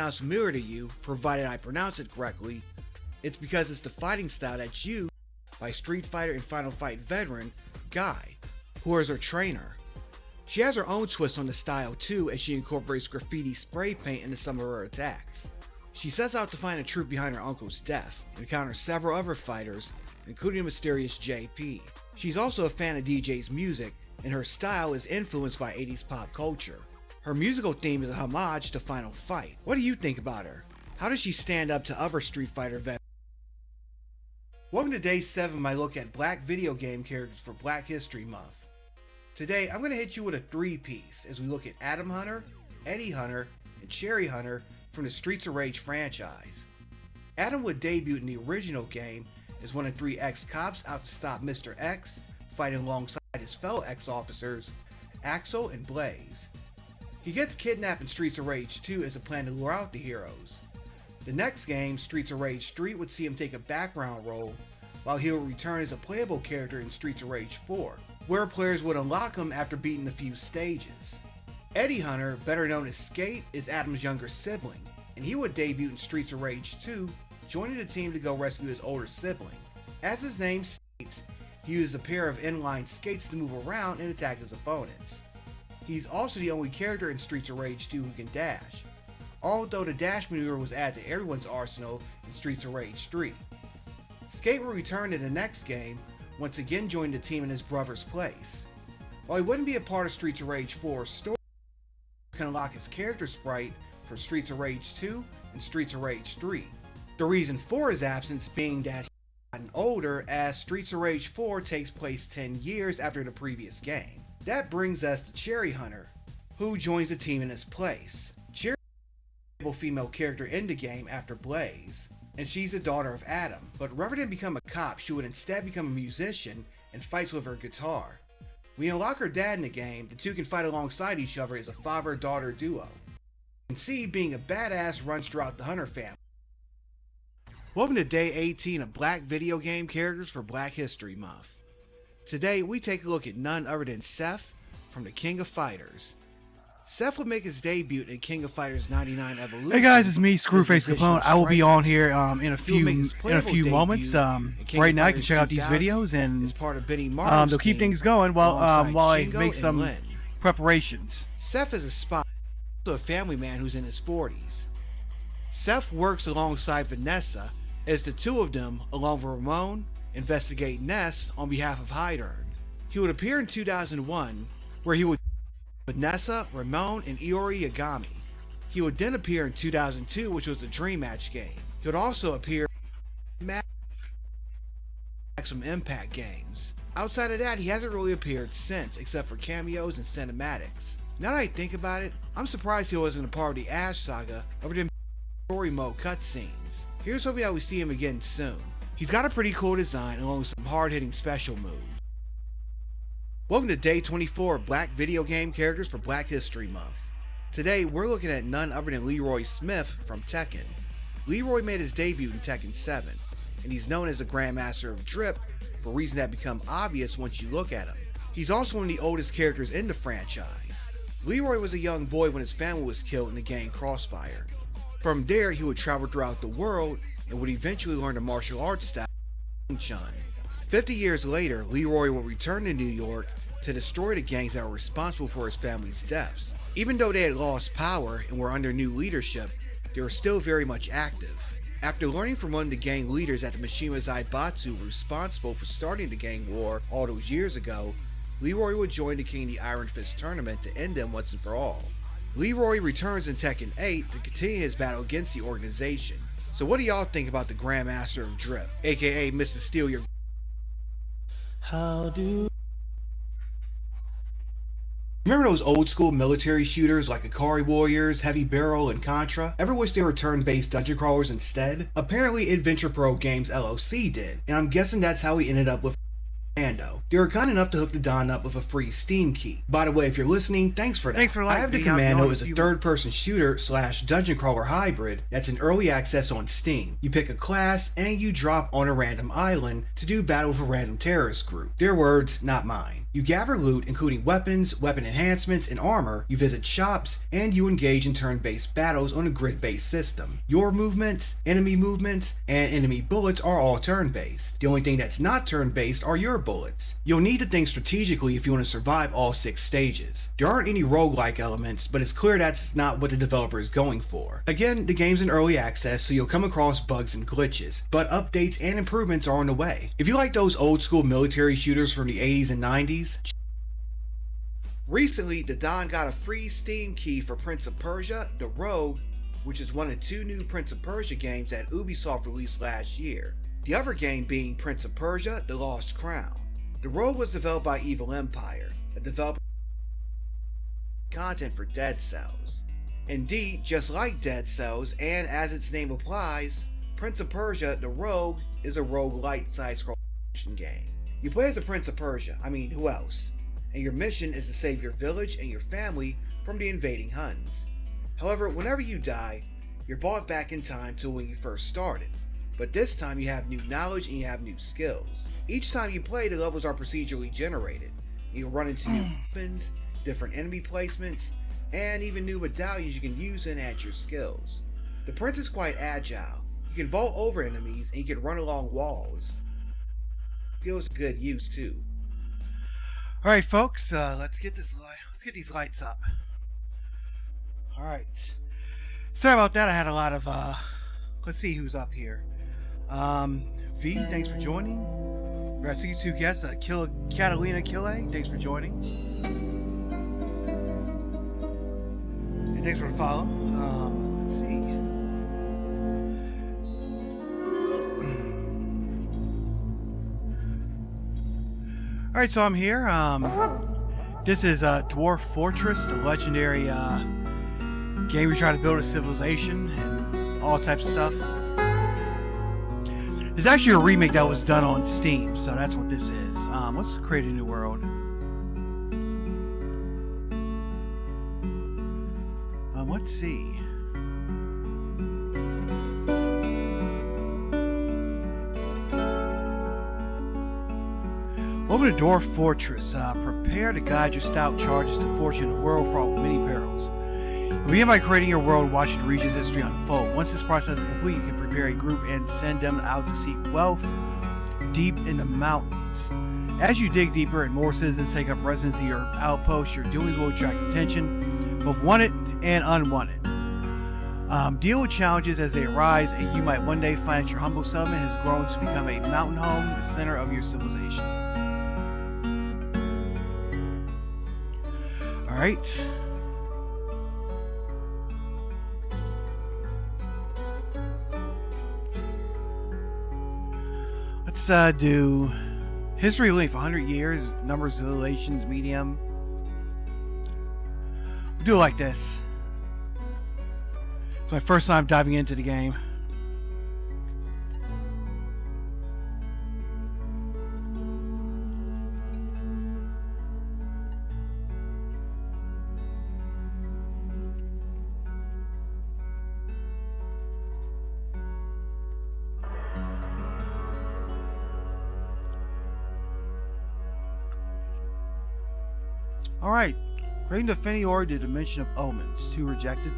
sounds familiar to you, provided I pronounce it correctly, it's because it's the fighting style that's used by Street Fighter and Final Fight veteran Guy, who is her trainer. She has her own twist on the style too, as she incorporates graffiti spray paint into some of her attacks. She sets out to find the truth behind her uncle's death and encounters several other fighters, including the mysterious JP. She's also a fan of DJ's music, and her style is influenced by 80s pop culture. Her musical theme is a homage to Final Fight. What do you think about her? How does she stand up to other Street Fighter veterans? Welcome to day 7 of my look at black video game characters for Black History Month. Today I'm going to hit you with a 3-piece as we look at Adam Hunter, Eddie Hunter, and Cherry Hunter from the Streets of Rage franchise. Adam would debut in the original game as one of 3 ex-cops out to stop Mr. X, fighting alongside his fellow ex-officers, Axel and Blaze. He gets kidnapped in Streets of Rage 2 as a plan to lure out the heroes. The next game, Streets of Rage 3, would see him take a background role, while he would return as a playable character in Streets of Rage 4, where players would unlock him after beating a few stages. Eddie Hunter, better known as Skate, is Adam's younger sibling, and he would debut in Streets of Rage 2, joining the team to go rescue his older sibling. As his name states, he uses a pair of inline skates to move around and attack his opponents. He's also the only character in Streets of Rage 2 who can dash, although the dash maneuver was added to everyone's arsenal in Streets of Rage 3. Skate will return in the next game, once again joining the team in his brother's place. While he wouldn't be a part of Streets of Rage 4's story, he can unlock his character sprite for Streets of Rage 2 and Streets of Rage 3. The reason for his absence being that he's gotten older, as Streets of Rage 4 takes place 10 years after the previous game. That brings us to Cherry Hunter, who joins the team in his place. Cherry is a female character in the game after Blaze, and she's the daughter of Adam, but rather than become a cop, she would instead become a musician and fights with her guitar. We unlock her dad in the game. The two can fight alongside each other as a father-daughter duo. You can see being a badass runs throughout the Hunter family. Welcome to day 18 of Black Video Game Characters for Black History Month. Today we take a look at none other than Seth from the King of Fighters. Seth would make his debut in King of Fighters 99 Evolution. Hey guys, it's me, Screwface Capone. I will be on here in a few moments. Right now, you can check out these videos and they'll keep things going while I make some preparations. Seth is a spy, also a family man who's in his 40s. Seth works alongside Vanessa as the two of them, along with Ramon, investigate Ness on behalf of Hydern. He would appear in 2001, where he would Vanessa, Ramon, and Iori Yagami. He would then appear in 2002, which was the Dream Match game. He would also appear in Maximum Impact games. Outside of that, he hasn't really appeared since, except for cameos and cinematics. Now that I think about it, I'm surprised he wasn't a part of the Ash saga other than story mode cutscenes. Here's hoping that we see him again soon. He's got a pretty cool design along with some hard-hitting special moves. Welcome to day 24 of Black Video Game Characters for Black History Month. Today we're looking at none other than Leroy Smith from Tekken. Leroy made his debut in Tekken 7, and he's known as the Grandmaster of Drip for reasons that become obvious once you look at him. He's also one of the oldest characters in the franchise. Leroy was a young boy when his family was killed in the gang Crossfire. From there, he would travel throughout the world and would eventually learn the martial arts style of Chun. 50 years later, Leroy would return to New York to destroy the gangs that were responsible for his family's deaths. Even though they had lost power and were under new leadership, they were still very much active. After learning from one of the gang leaders that the Mishima Zaibatsu were responsible for starting the gang war all those years ago, Leroy would join the King of the Iron Fist tournament to end them once and for all. Leroy returns in Tekken 8 to continue his battle against the organization. So what do y'all think about the Grandmaster of Drip, aka Mr. Steal Your... Remember those old school military shooters like Ikari Warriors, Heavy Barrel, and Contra? Ever wish they were turn-based dungeon crawlers instead? Apparently Adventure Pro Games LLC did, and I'm guessing that's how we ended up with Commando. They were kind enough to hook the Don up with a free Steam key. By the way, if you're listening, thanks for that. Thanks for I Have the Commando is a third-person shooter / dungeon crawler hybrid that's in early access on Steam. You pick a class and you drop on a random island to do battle with a random terrorist group. Their words, not mine. You gather loot, including weapons, weapon enhancements, and armor. You visit shops, and you engage in turn-based battles on a grid-based system. Your movements, and enemy bullets are all turn-based. The only thing that's not turn-based are your bullets. You'll need to think strategically if you want to survive all 6 stages. There aren't any roguelike elements, but it's clear that's not what the developer is going for. Again, the game's in early access, so you'll come across bugs and glitches, but updates and improvements are on the way. If you like those old-school military shooters from the 80s and 90s, recently, the Don got a free Steam key for Prince of Persia: The Rogue, which is one of 2 new Prince of Persia games that Ubisoft released last year. The other game being Prince of Persia: The Lost Crown. The Rogue was developed by Evil Empire, a developer content for Dead Cells. Indeed, just like Dead Cells, and as its name implies, Prince of Persia: The Rogue is a roguelite side-scrolling game. You play as a Prince of Persia, who else? And your mission is to save your village and your family from the invading Huns. However, whenever you die, you're brought back in time to when you first started. But this time you have new knowledge and you have new skills. Each time you play, the levels are procedurally generated. You'll run into new weapons, different enemy placements, and even new medallions you can use to enhance your skills. The Prince is quite agile. You can vault over enemies and you can run along walls. Skills good use too. All right, folks, let's get these lights up. All right. Sorry about that. I had a lot of let's see who's up here. V, thanks for joining. We got 62 guests. Catalina Kille, thanks for joining. And thanks for the follow. Let's see. Alright, so I'm here. This is Dwarf Fortress, the legendary game we try to build a civilization and all types of stuff. It's actually a remake that was done on Steam, so that's what this is. Let's create a new world. Let's see. Welcome to Dwarf Fortress. Prepare to guide your stout charges to fortune in a world fraught with many perils. Begin by creating your world and watching the region's history unfold. Once this process is complete, you can prepare a group and send them out to seek wealth deep in the mountains. As you dig deeper and more citizens take up residence in your outpost, your doings will attract attention, both wanted and unwanted. Deal with challenges as they arise, and you might one day find that your humble settlement has grown to become a mountain home, the center of your civilization. Alright. Let's do history length 100 years, numbers, relations, medium. We'll do it like this. It's my first time diving into the game. Alright, creating the Fenior, the Dimension of Omens. 2 rejected.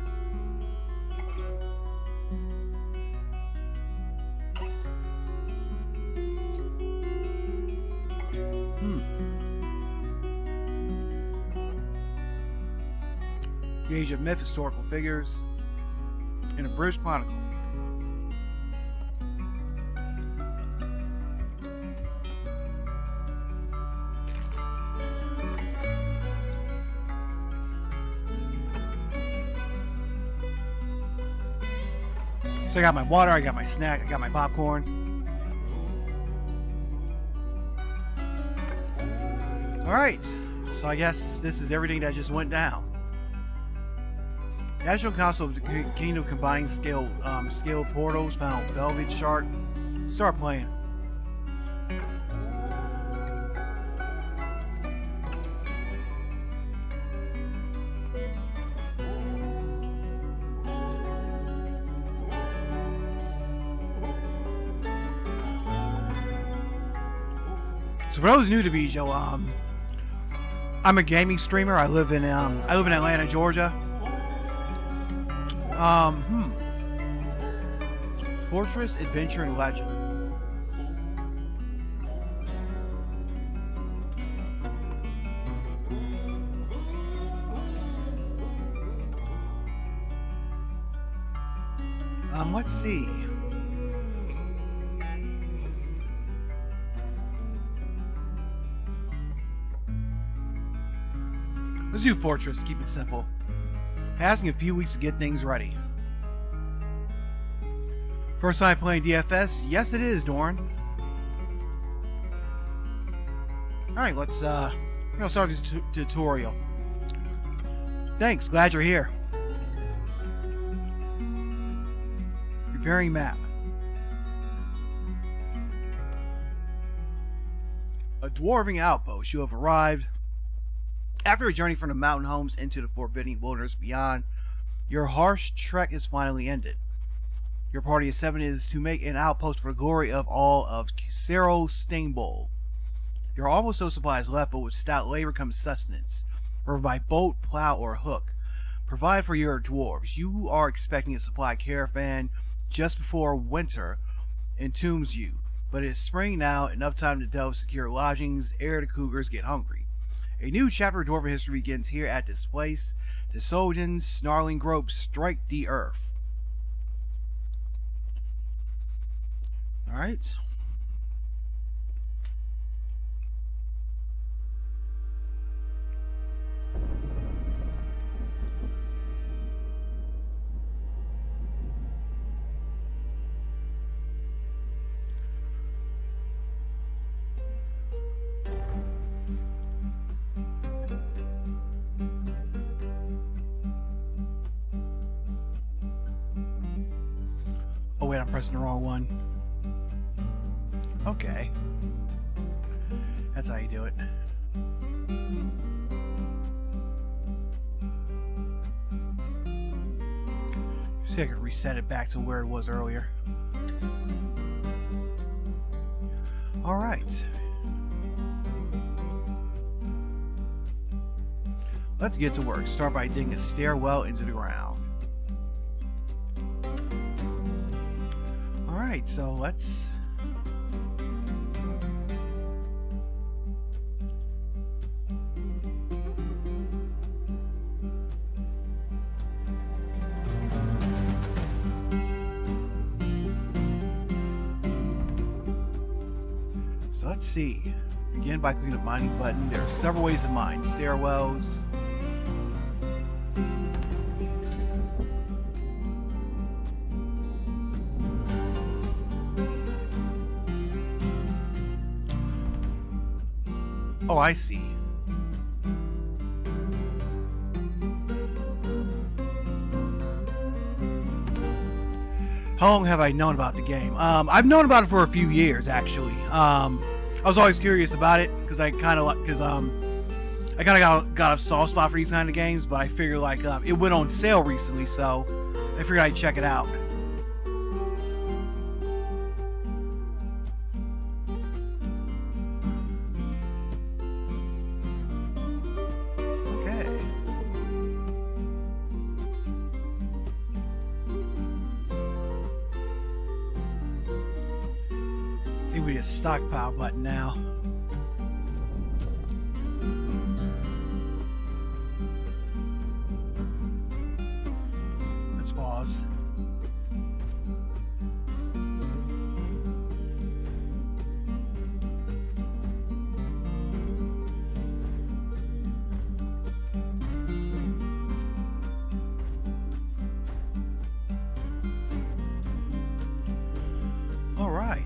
The Age of Myth, historical figures, and a British Chronicle. So I got my water, I got my snack, I got my popcorn. Alright, so I guess this is everything that just went down. National Council of the Kingdom combining scale portals found Velvet Shark. Start playing. So for those new to Bijo, I'm a gaming streamer. I live in Atlanta, Georgia. Fortress, Adventure, and Legend. Let's see. Let's do Fortress. Keep it simple. Passing a few weeks to get things ready. First time playing DFS? Yes, it is, Dorn. Alright, let's start this tutorial. Thanks, glad you're here. Preparing map. A dwarving outpost. You have arrived. After a journey from the mountain homes into the forbidding wilderness beyond, your harsh trek is finally ended. Your party of 7 is to make an outpost for the glory of all of Cerro Stainbowl. There are almost no supplies left, but with stout labor comes sustenance, whether by boat, plow, or hook. Provide for your dwarves. You are expecting a supply caravan just before winter entombs you, but it's spring now, enough time to delve secure lodgings ere the cougars get hungry. A new chapter of dwarven history begins here at this place. The Soldans, snarling gropes strike the earth. Alright. Oh wait, I'm pressing the wrong one. Okay. That's how you do it. See if I could reset it back to where it was earlier. Alright. Let's get to work. Start by digging a stairwell into the ground. Alright, so let's... So let's see. Begin by clicking the mining button. There are several ways to mine. Stairwells. Oh, I see. How long have I known about the game? I've known about it for a few years, actually. I was always curious about it because I kind of got a soft spot for these kind of games, but I figured like it went on sale recently, so I figured I'd check it out. Okay. Maybe we need a stockpile button now. Let's pause. All right.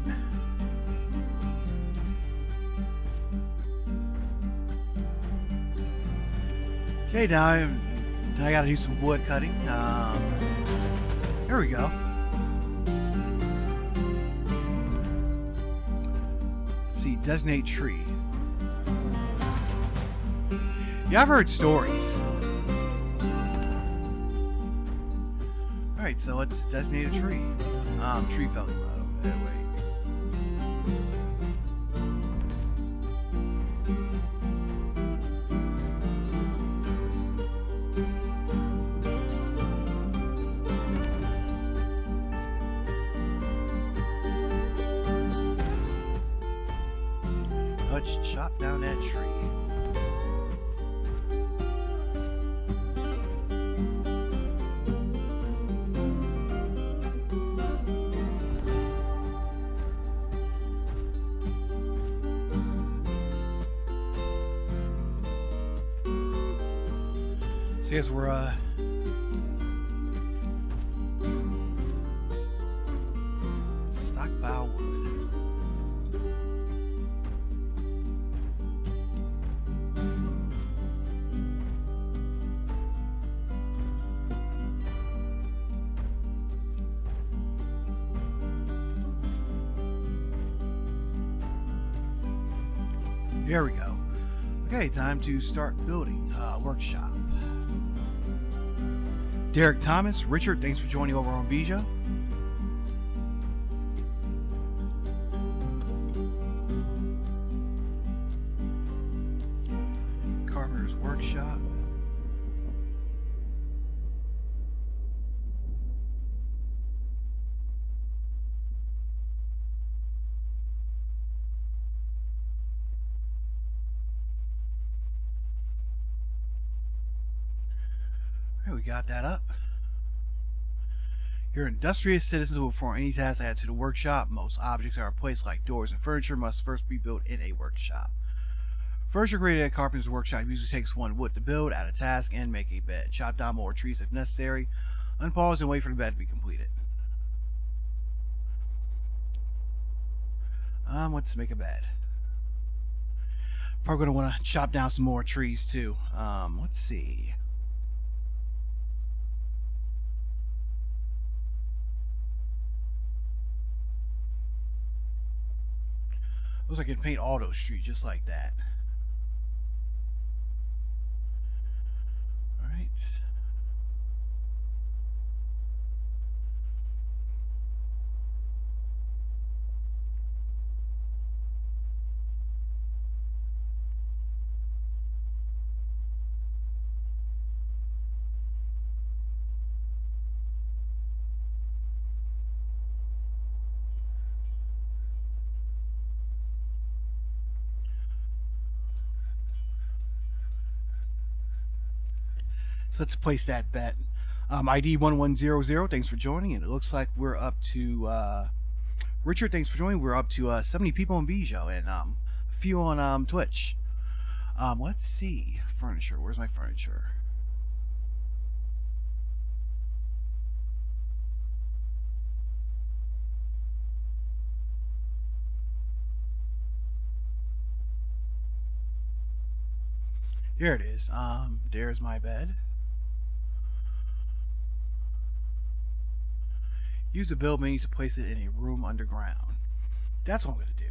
Okay, now I gotta do some wood cutting. There we go. Let's see, designate tree. Yeah, I've heard stories. Alright, so let's designate a tree. Tree felling mode. That way. let's chop down that tree. So as we're stockpile wood. There we go. Okay, time to start building workshop. Derek Thomas, Richard, thanks for joining over on Bijo. Carpenter's Workshop. We got that up. You're industrious citizens who perform any task added to the workshop. Most objects that are placed like doors and furniture must first be built in a workshop. Furniture created at Carpenter's Workshop usually takes 1 wood to build, add a task, and make a bed. Chop down more trees if necessary. Unpause and wait for the bed to be completed. Let's make a bed. Probably gonna want to chop down some more trees too. Let's see. Looks like I can paint all those streets just like that. Alright. So let's place that bet. ID 1100, thanks for joining. And it looks like we're up to Richard, thanks for joining. We're up to 70 people on Bijo and a few on Twitch. Let's see. Furniture. Where's my furniture? Here it is. There's my bed. Use the build menu to place it in a room underground. That's what I'm going to do.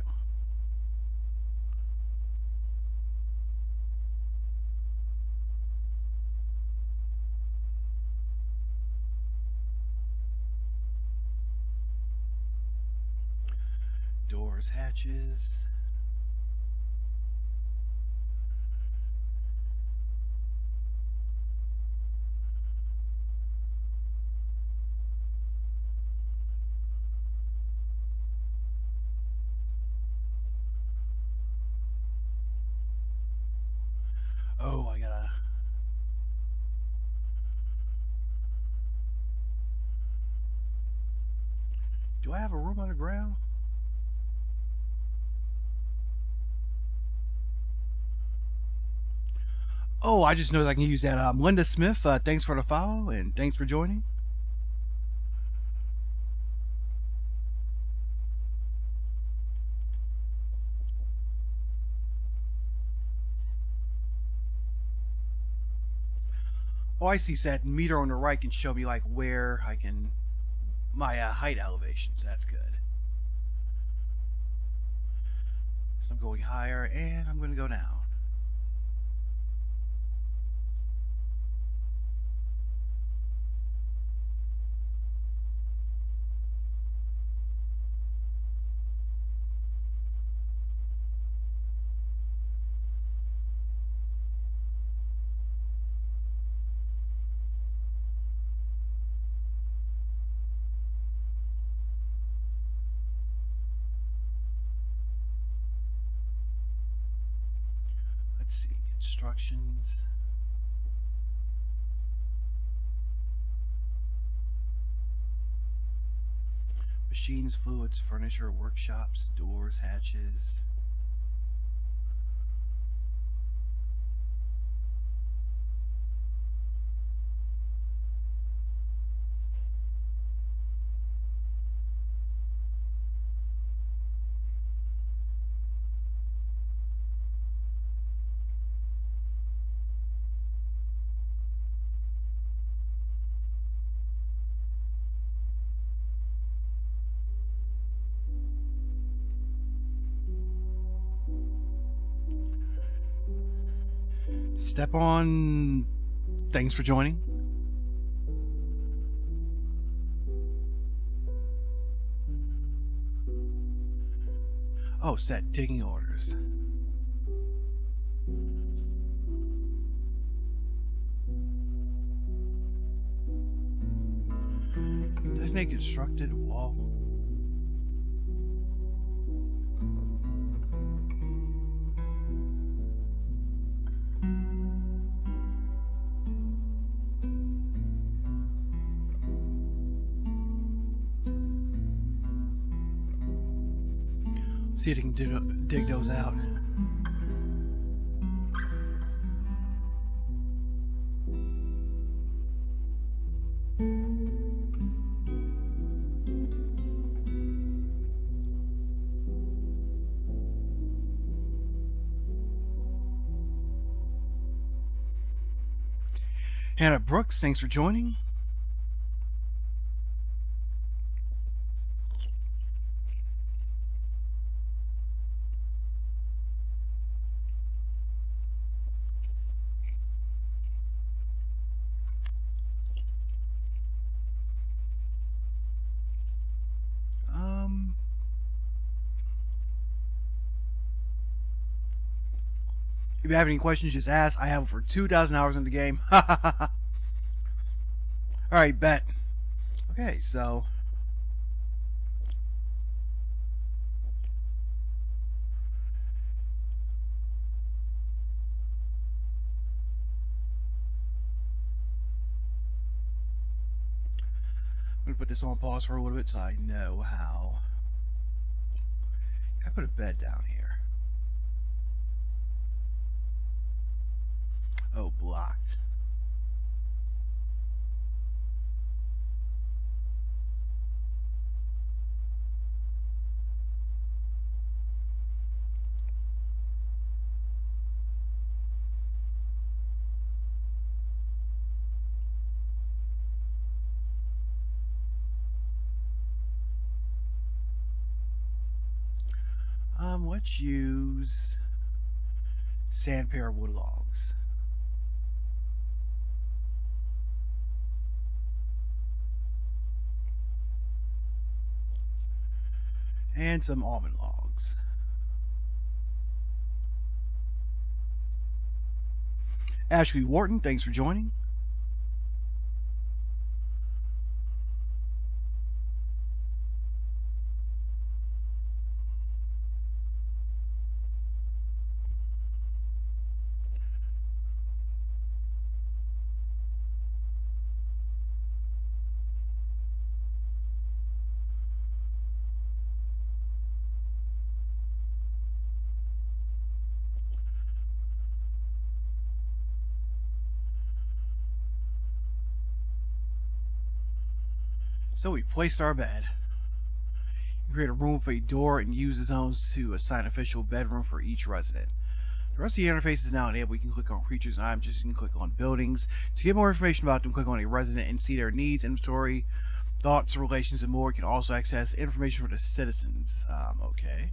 Doors, hatches. Oh, I gotta... Do I have a room underground? Oh, I just know that I can use that. Linda Smith, thanks for the follow and thanks for joining. Oh, I see. So that meter on the right can show me like where I can my height elevations. That's good. So I'm going higher and I'm going to go down. Let's see, instructions. Machines, fluids, furniture, workshops, doors, hatches. Step on. Thanks for joining. Oh, set digging orders. Designate constructed wall. See if you can dig those out. Hannah Brooks, thanks for joining. If you have any questions, just ask. I have over 2,000 hours in the game. Alright, bet. Okay, so I'm going to put this on pause for a little bit so I know how. I put a bed down here. Oh, blocked. Let's use sandpaper wood logs. And some almond logs. Ashley Wharton, thanks for joining. So we placed our bed. Create a room for a door and use the zones to assign official bedroom for each resident. The rest of the interface is now enabled. You can click on creatures and items, you can click on buildings. To get more information about them, click on a resident and see their needs, inventory, thoughts, relations, and more. You can also access information for the citizens. Okay.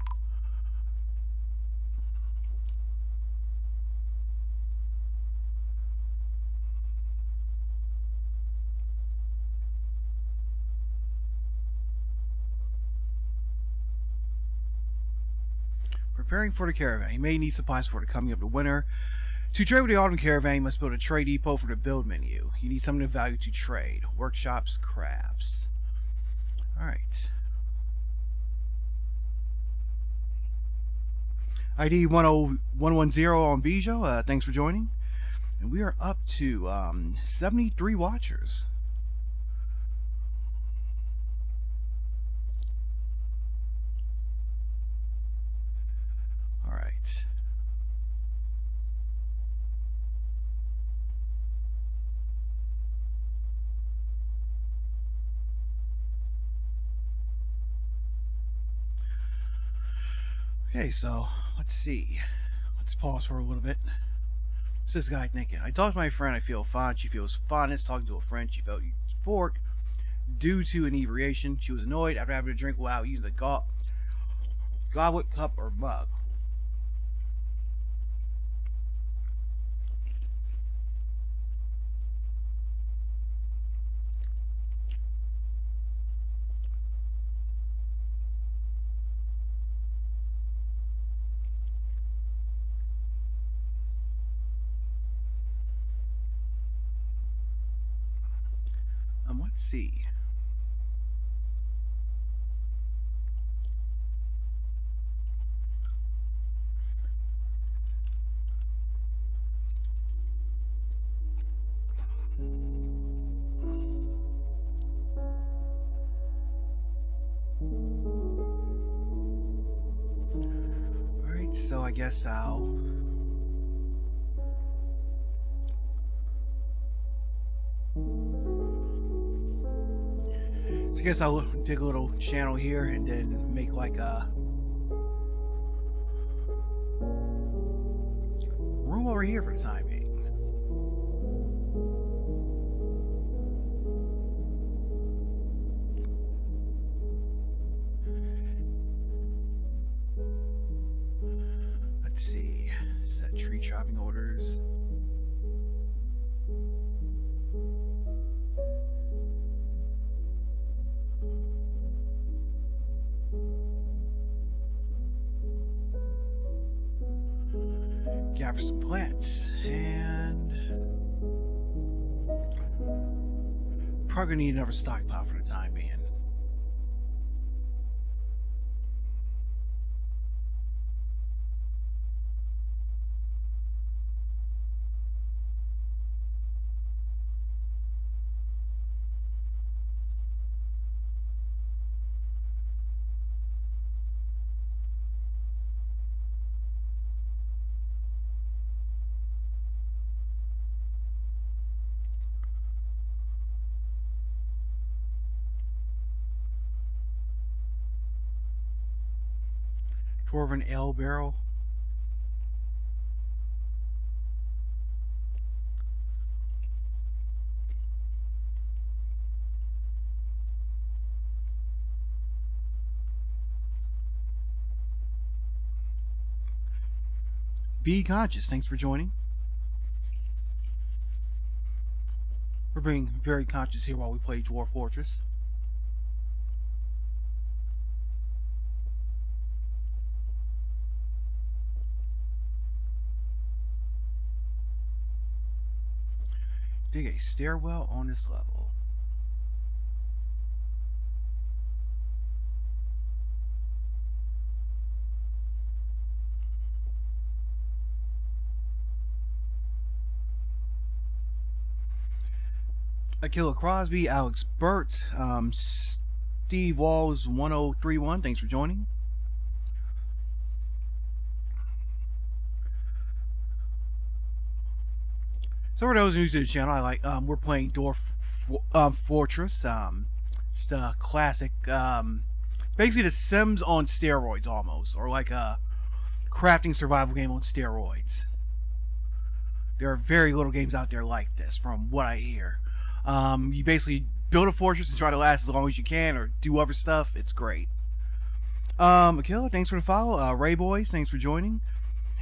Preparing for the caravan. You may need supplies for the coming of the winter. To trade with the autumn caravan, you must build a trade depot for the build menu. You need something of value to trade. Workshops, crafts. Alright. ID 10110 on Bijo. Thanks for joining. And we are up to 73 watchers. All right. Okay, so let's see. Let's pause for a little bit. What's this guy thinking? I talked to my friend. I feel fond. She feels fondness. Talking to a friend. She felt euphoric due to inebriation. She was annoyed after having to drink without using the goblet, cup, or mug. Let's see. Alright, so I guess I'll... I guess I'll dig a little channel here and then make like a room over here for the time being. Let's see. Set tree chopping orders. Gather some plants, and probably need another stockpile for the time being. Dwarven ale barrel. Be conscious. Thanks for joining. We're being very conscious here while we play Dwarf Fortress. Dig a stairwell on this level. Akila Crosby, Alex Burt, Steve Walls 1031, thanks for joining. So for those new to the channel, we're playing Dwarf Fortress. It's the classic, basically the Sims on steroids almost, or like a crafting survival game on steroids. There are very little games out there like this, from what I hear. You basically build a fortress and try to last as long as you can, or do other stuff. It's great. Akila, thanks for the follow. Ray Boys, thanks for joining.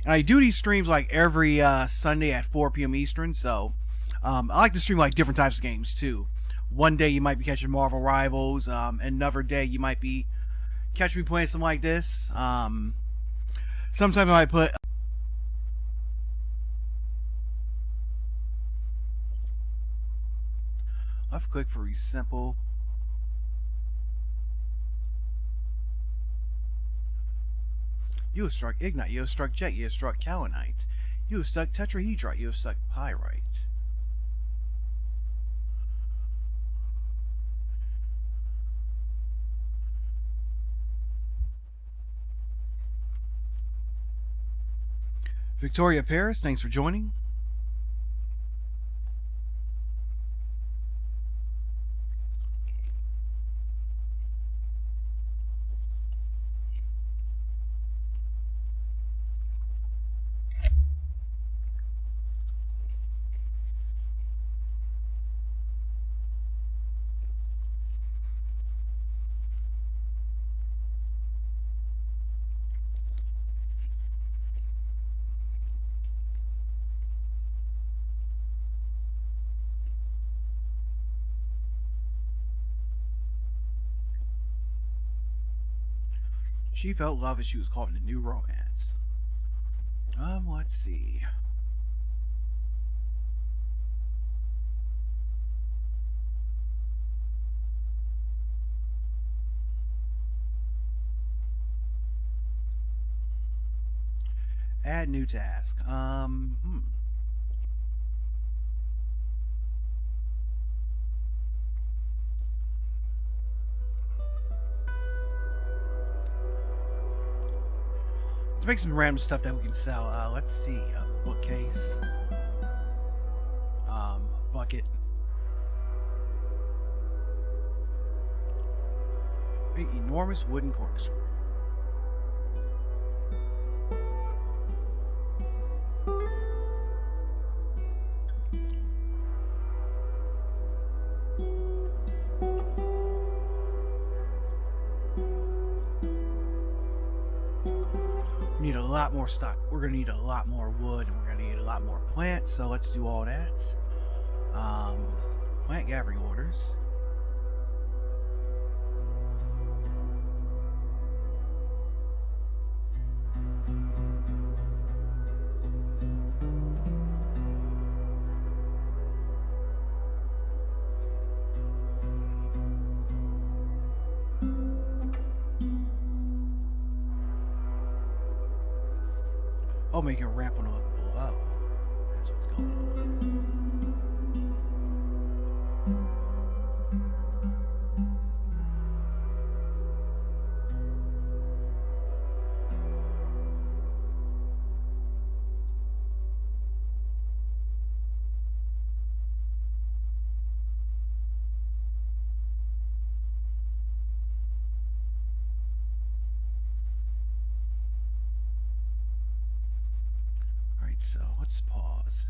And I do these streams like every Sunday at 4 p.m. Eastern, so I like to stream like different types of games too. One day you might be catching Marvel Rivals, another day you might be catching me playing something like this. Sometimes I might put left click for resample. You have struck ignite. You have struck jet. You have struck kaolinite. You have struck tetrahedrite. You have struck pyrite. Victoria Paris, thanks for joining. She felt love as she was caught in a new romance. Let's see. Add new task. Let's make some random stuff that we can sell. Let's see. A bookcase. Bucket. Big enormous wooden corkscrew. Need a lot more stock. We're gonna need a lot more wood, and we're gonna need a lot more plants. So let's do all that. Plant gathering orders. Oh, make a ramp on up below. That's what's going on. So let's pause.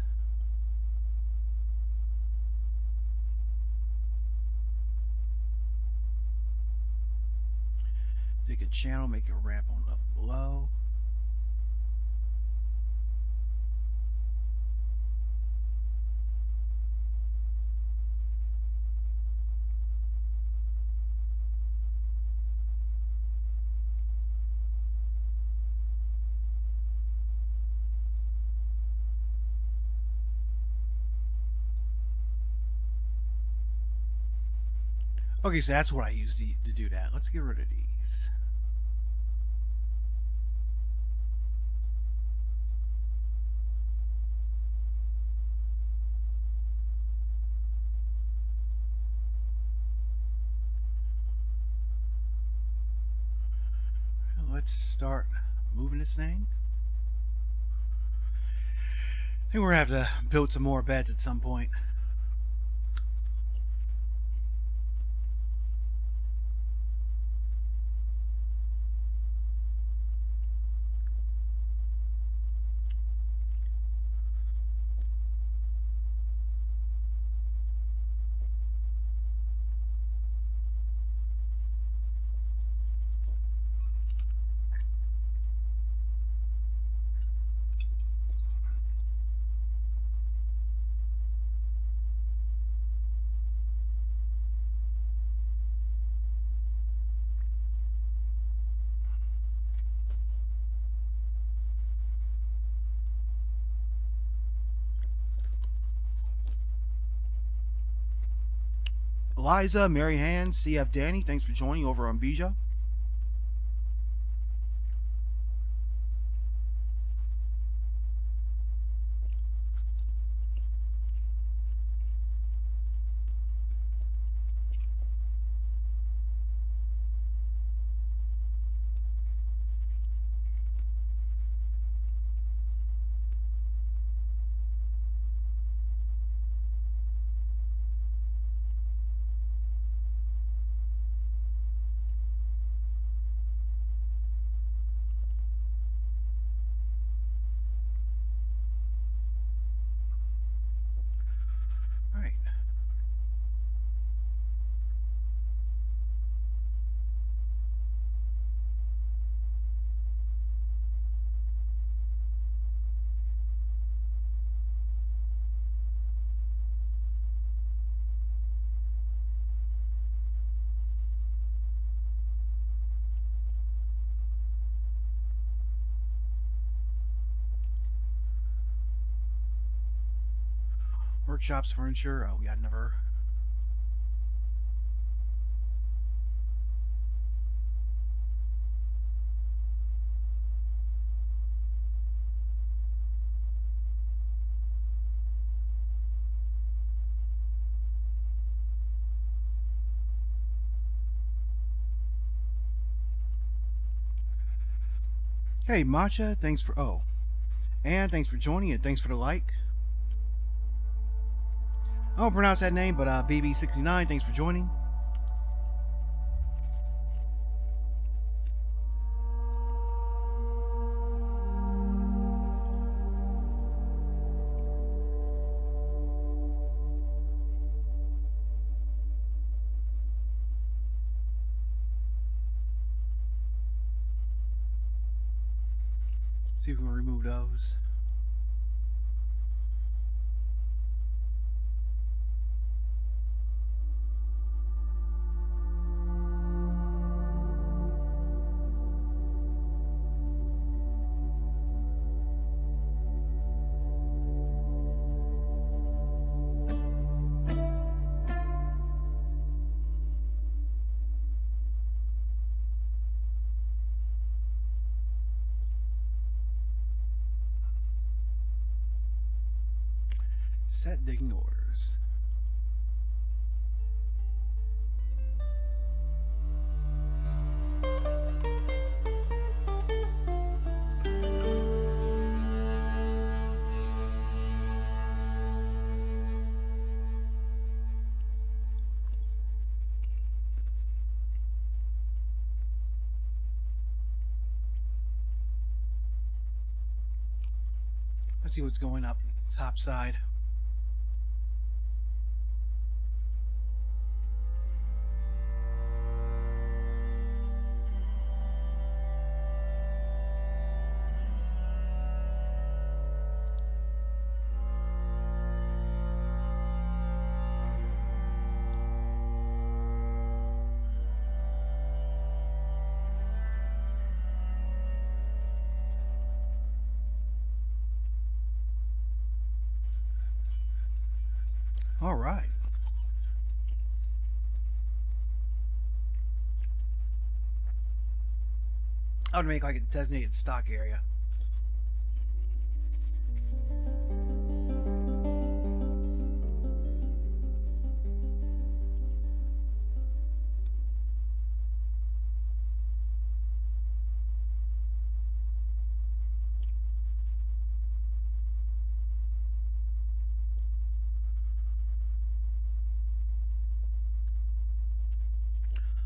Dig a channel, make a ramp on up below. Okay, so that's what I use to do that. Let's get rid of these. Let's start moving this thing. I think we're going to have to build some more beds at some point. Eliza, Mary Ann, CF Danny, thanks for joining over on Bija. workshops, furniture. Oh, we got another. Hey, Matcha, thanks for, and thanks for joining and thanks for the like. I don't pronounce that name, but BB69, thanks for joining. See if we can remove those. Set digging orders. Let's see what's going up top side. All right. I would make like a designated stock area.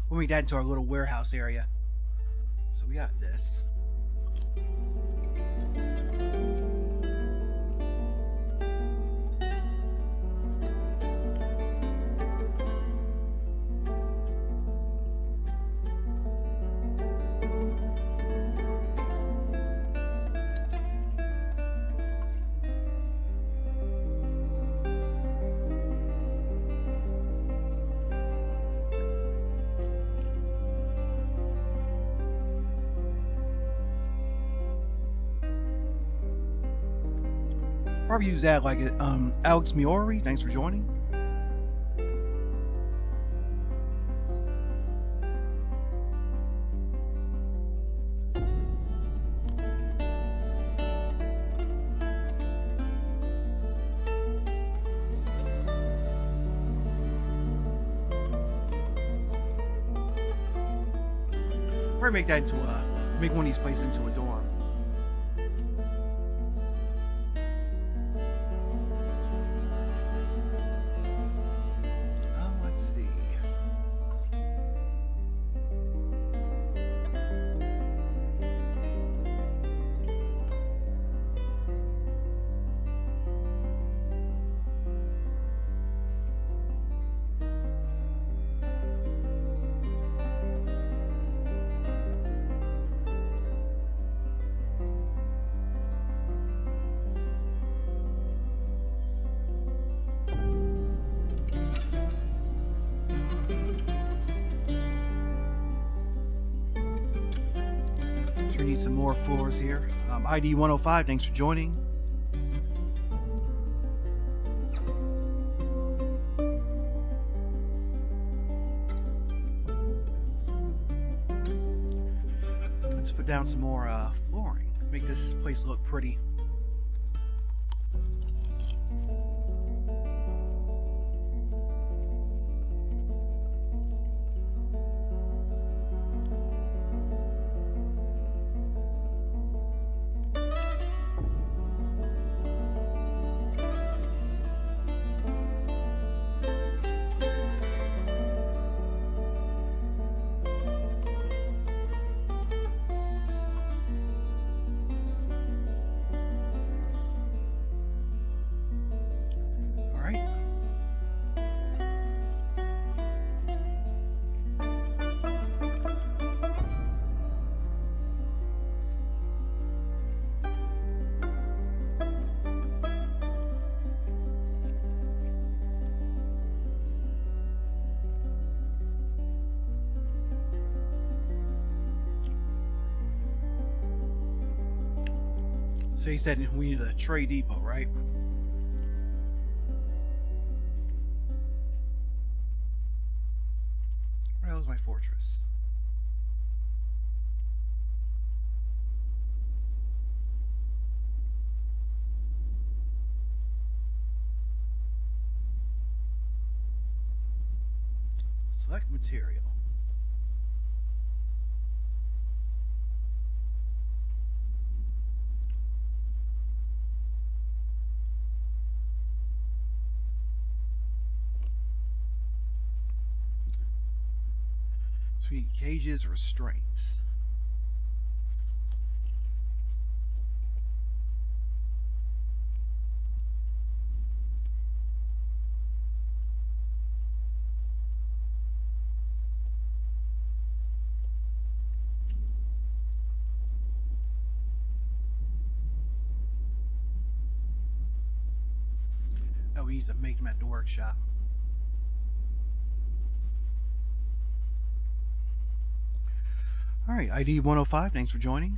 We'll make that into our little warehouse area. So we got this. Probably use that like Alex Miori, thanks for joining. Probably make that into make one of these places into a dorm. Sure need some more floors here. ID 105, thanks for joining. Let's put down some more flooring. Make this place look pretty. So he said we need a trade depot, right? Where the hell is my fortress? Select material. Cages, restraints. Oh, we need to make them at the workshop. All right, ID 105, thanks for joining.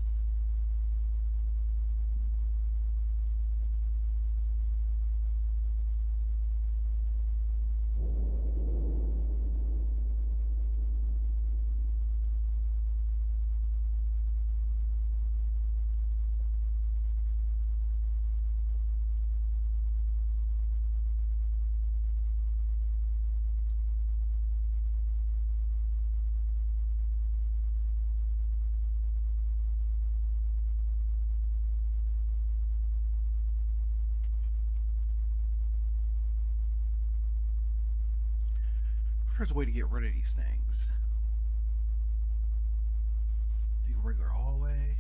There's a way to get rid of these things. The regular hallway.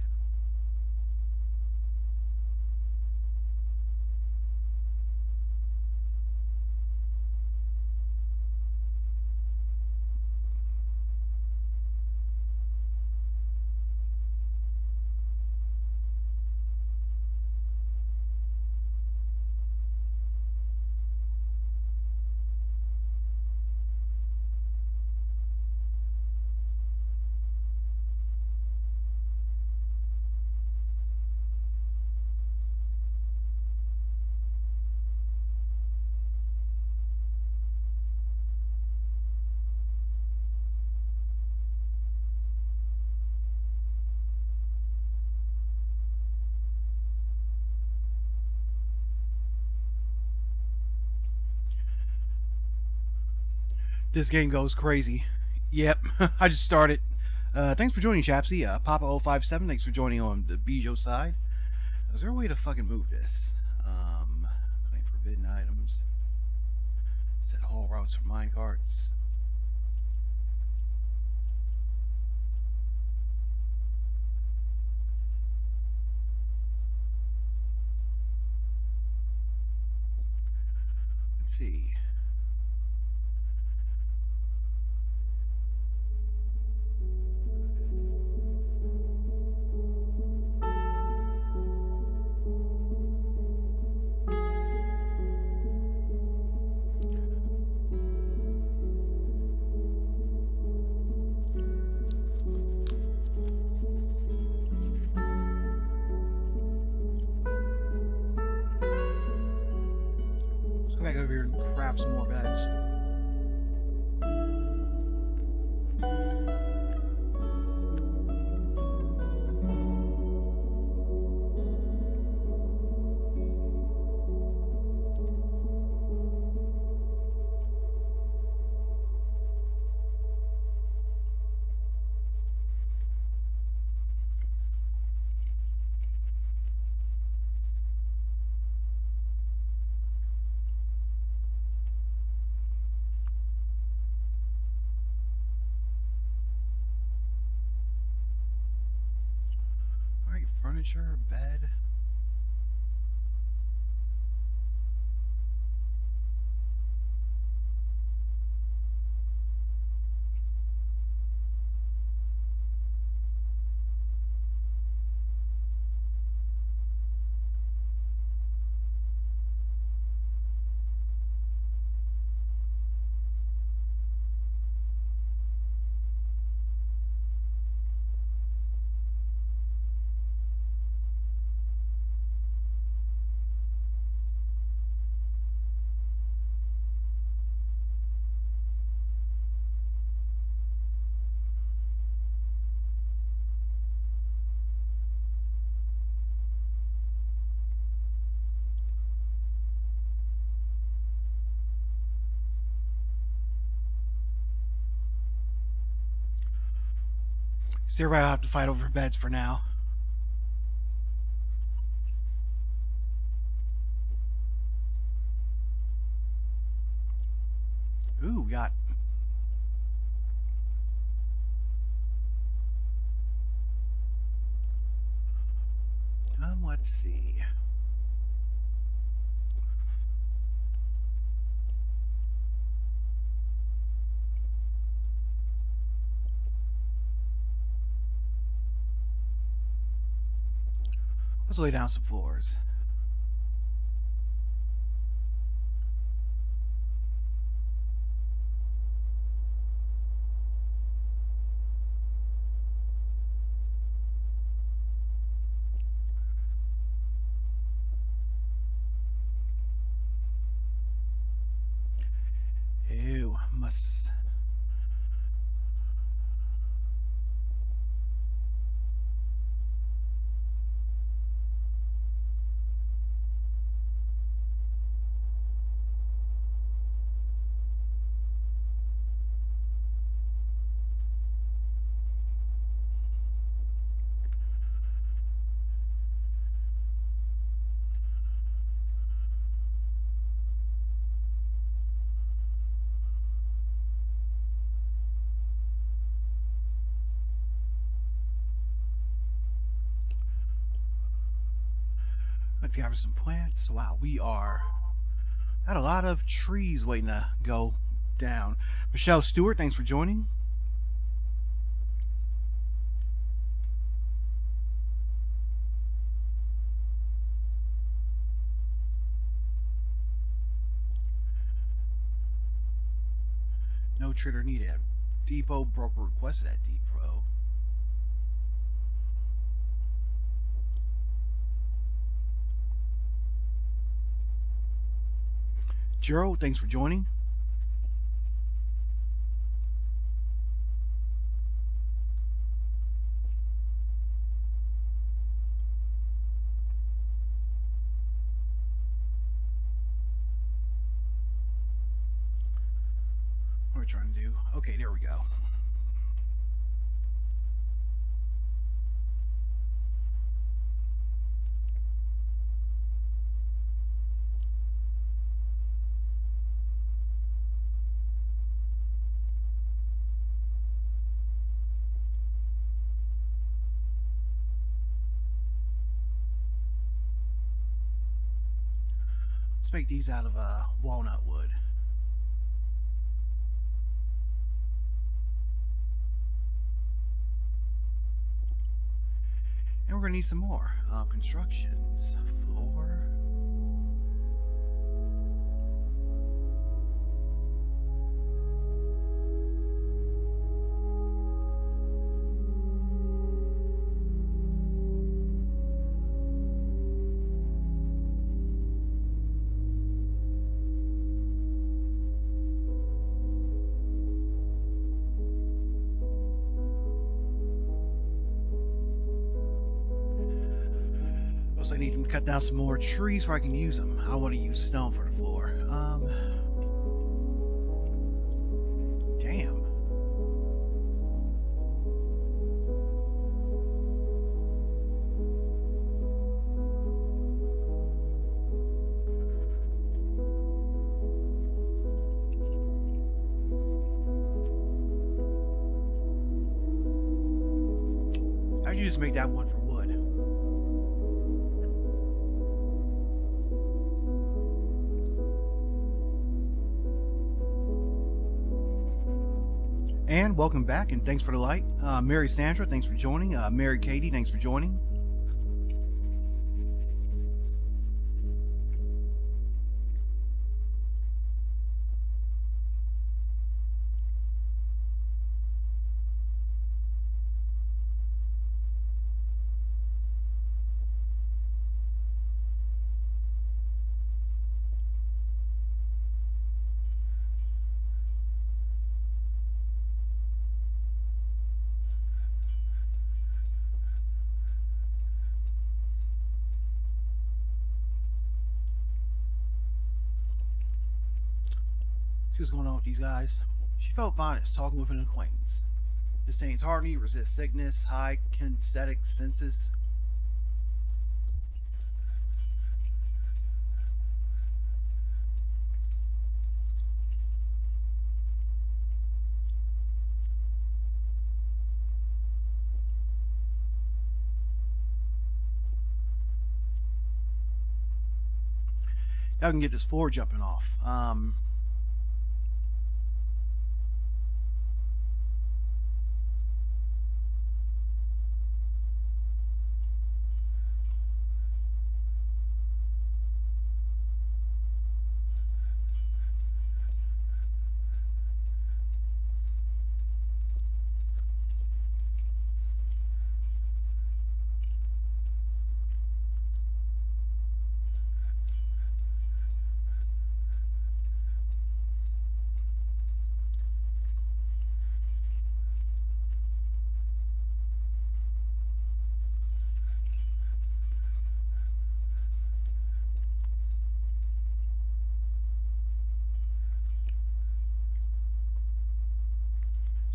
This game goes crazy. Yep, I just started. Thanks for joining, Chapsy. Papa057, thanks for joining on the Bijou side. Is there a way to fucking move this? Claim forbidden items. Set haul routes for minecarts. Let's see. Back over here and craft some more beds. Heavy furniture, bed. So everybody will have to fight over beds for now. Ooh, we got... let's see. Let's lay down some floors. Ew, must... Let's gather some plants. Wow, we are... got a lot of trees waiting to go down. Michelle Stewart, thanks for joining. No trader needed. Depot broker requested at Depot. Gerald, thanks for joining. What are we trying to do? Okay, there we go. Let's make these out of walnut wood. And we're going to need some more. Constructions. Floor. I need to cut down some more trees where I can use them. I don't want to use stone for the floor. Damn. I should just make that one for wood. And welcome back, and thanks for the like. Mary Sandra, thanks for joining. Mary Katie, thanks for joining. See what's going on with these guys. She felt fine as talking with an acquaintance. Disdains harmony, resists sickness, high kinesthetic senses. Y'all can get this floor jumping off.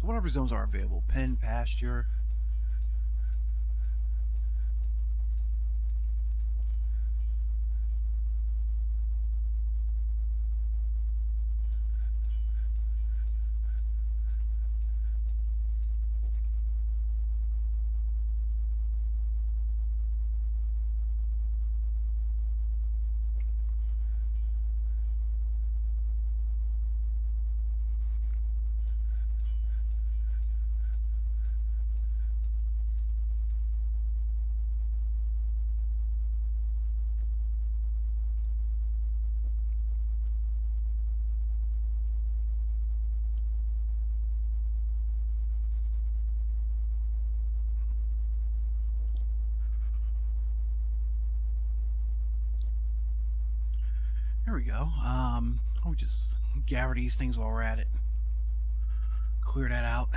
So whatever zones are available, pen, pasture. There we go. I'll just gather these things while we're at it. Clear that out.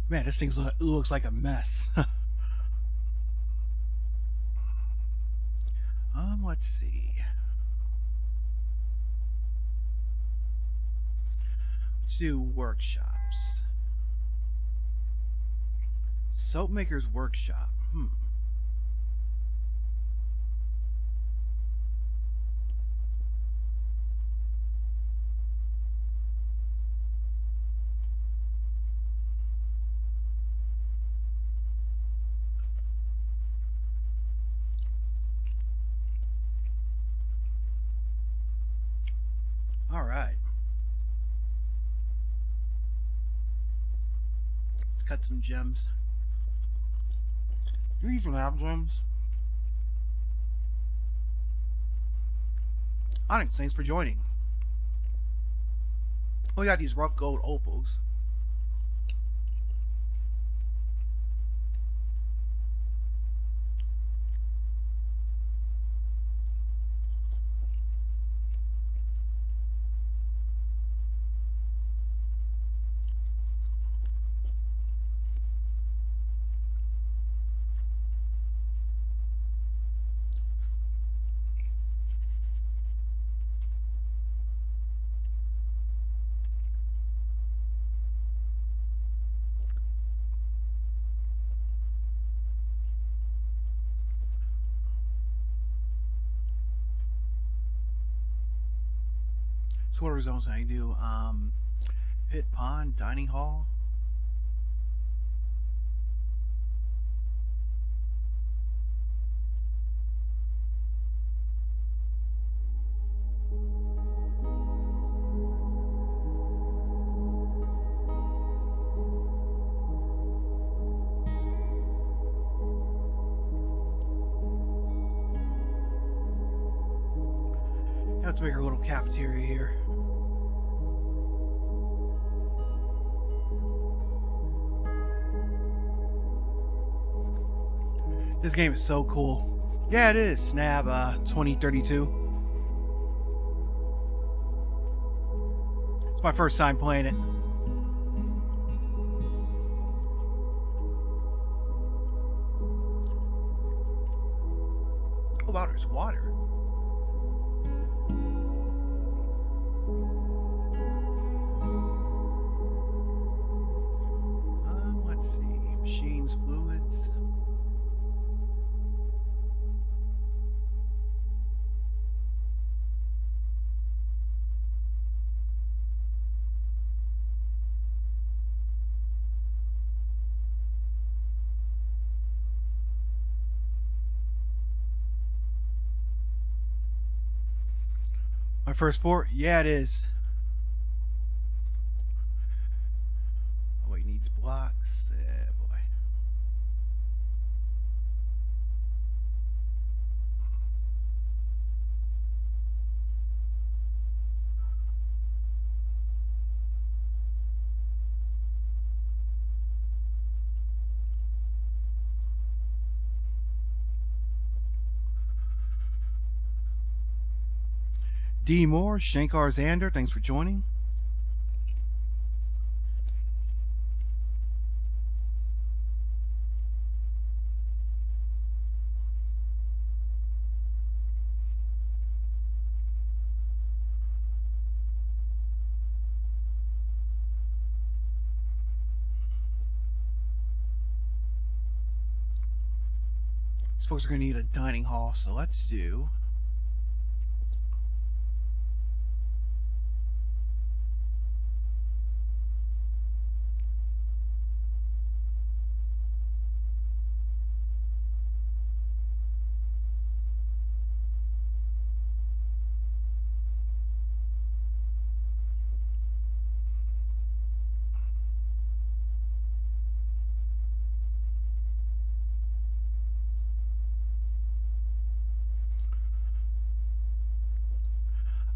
Man, this thing looks like a mess. Let's see. Let's do workshops. Soap maker's workshop. All right. Let's cut some gems. Do you even have gems? Onyx, thanks for joining. We got these rough gold opals. So what are zones I do? Pit, pond, dining hall. Let's make our little cafeteria here. This game is so cool. Yeah, it is. Snap 2032. It's my first time playing it. Oh wow, there's water. Let's see. Machines, fluids. My first fort? Yeah, it is. Oh, it needs blocks. Yeah, boy. D. Moore, Shankar Zander, thanks for joining. These folks are going to need a dining hall, so let's do...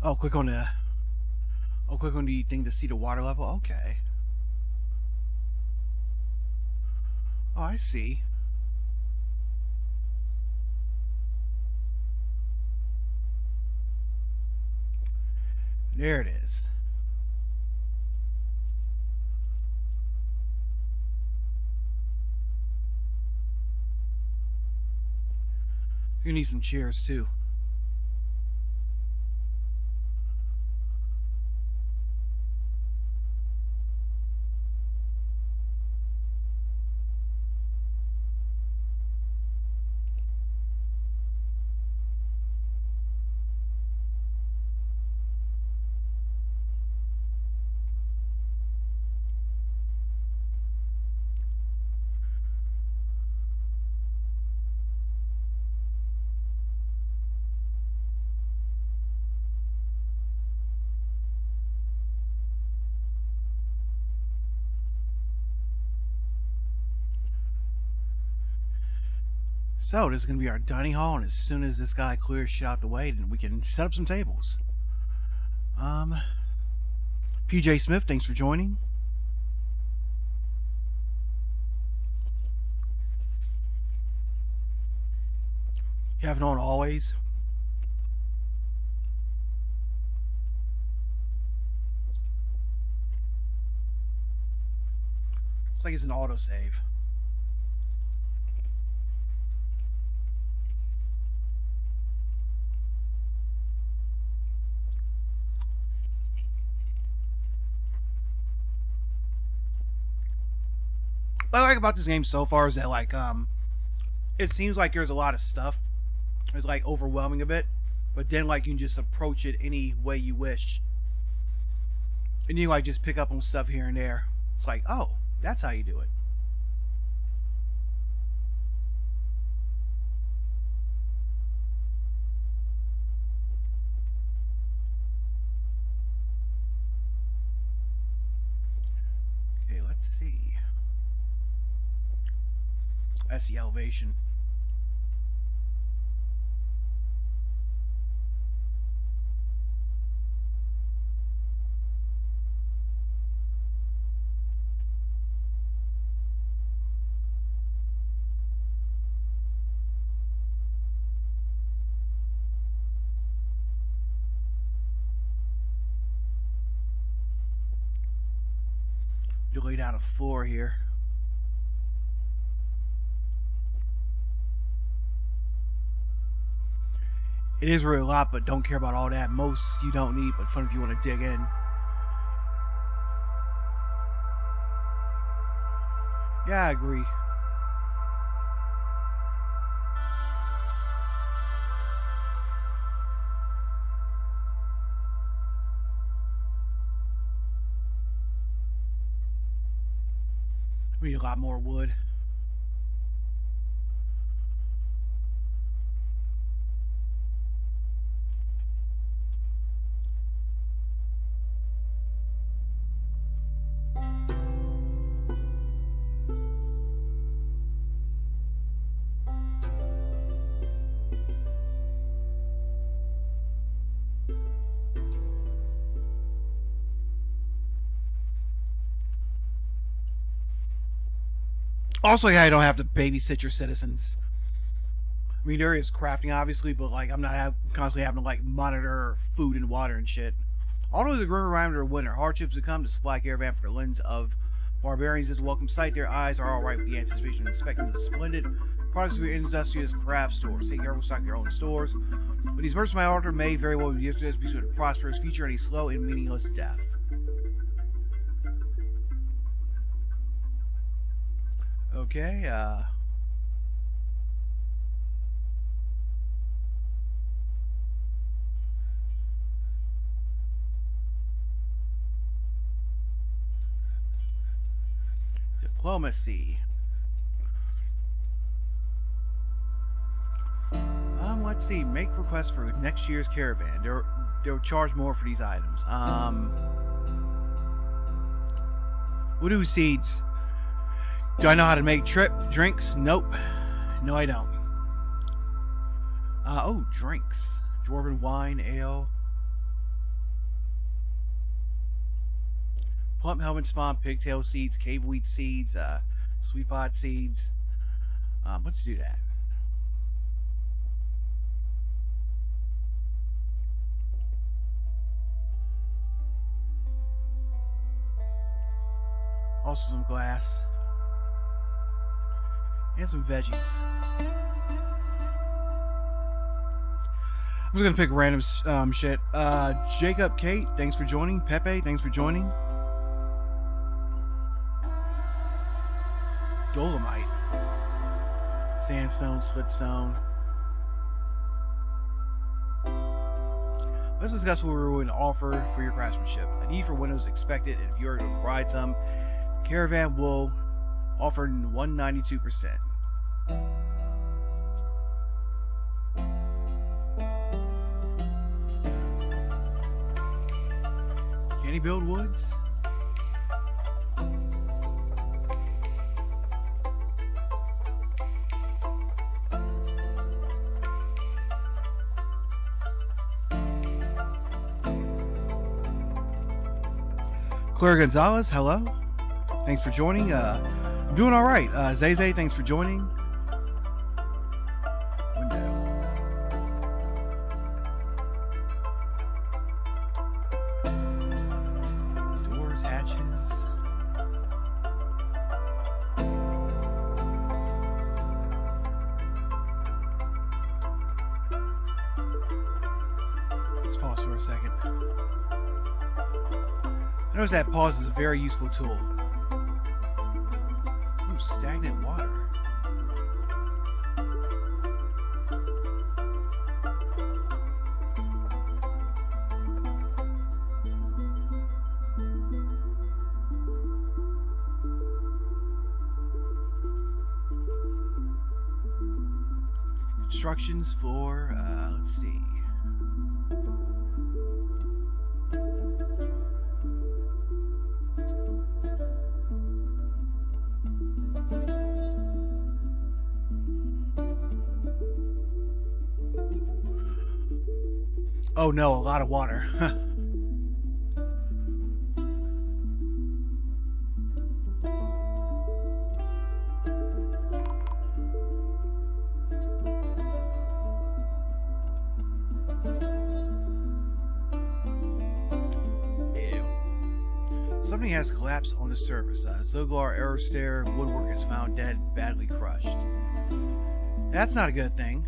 Oh, click on the thing to see the water level. Okay. Oh, I see. There it is. You need some chairs too. So this is going to be our dining hall, and as soon as this guy clears shit out the way, then we can set up some tables. PJ Smith, thanks for joining. You have it on always. Looks like it's an autosave. What I like about this game so far is that, like, it seems like there's a lot of stuff. It's like overwhelming a bit, but then like you can just approach it any way you wish, and you like just pick up on stuff here and there. It's like, oh, that's how you do it. Okay, let's see. That's the elevation. to lay down a floor here. It is really a lot, but don't care about all that. Most you don't need, but fun if you want to dig in. Yeah, I agree. We need a lot more wood. Also, yeah, I don't have to babysit your citizens. I mean, there is crafting, obviously, but like I'm not constantly having to like monitor food and water and shit. Although the grim reminder of winter hardships to come, to supply caravan for the lens of barbarians is a welcome sight. Their eyes are all right with the anticipation of inspecting the splendid products of your industrious craft stores. Take careful stock your own stores. But these merchants my altar may very well be used to be sort of prosperous future and a slow and meaningless death. Okay, diplomacy. Let's see. Make requests for next year's caravan. They'll charge more for these items. Voodoo seeds. Do I know how to make drinks? Nope. No, I don't. Oh, drinks. Dwarven wine, ale. Plump helmet spawn, pigtail seeds, cave wheat seeds, sweet pot seeds. Let's do that. Also some glass. And some veggies. I'm just gonna pick random shit. Jacob, Kate, thanks for joining. Pepe, thanks for joining. Dolomite. Sandstone, slitstone. Let's discuss what we're going to offer for your craftsmanship. A need for windows expected, and if you are to provide some, the caravan will offer 192%. Can he build woods? Claire Gonzalez, hello. Thanks for joining. I'm doing all right. Zay, thanks for joining. Window. Doors, hatches. Let's pause for a second. Notice that pause is a very useful tool. Ooh, stagnant water. Instructions for, let's see. Oh no, a lot of water. Ew. Something has collapsed on the surface. Zilgar Aerostair woodwork is found dead, badly crushed. That's not a good thing.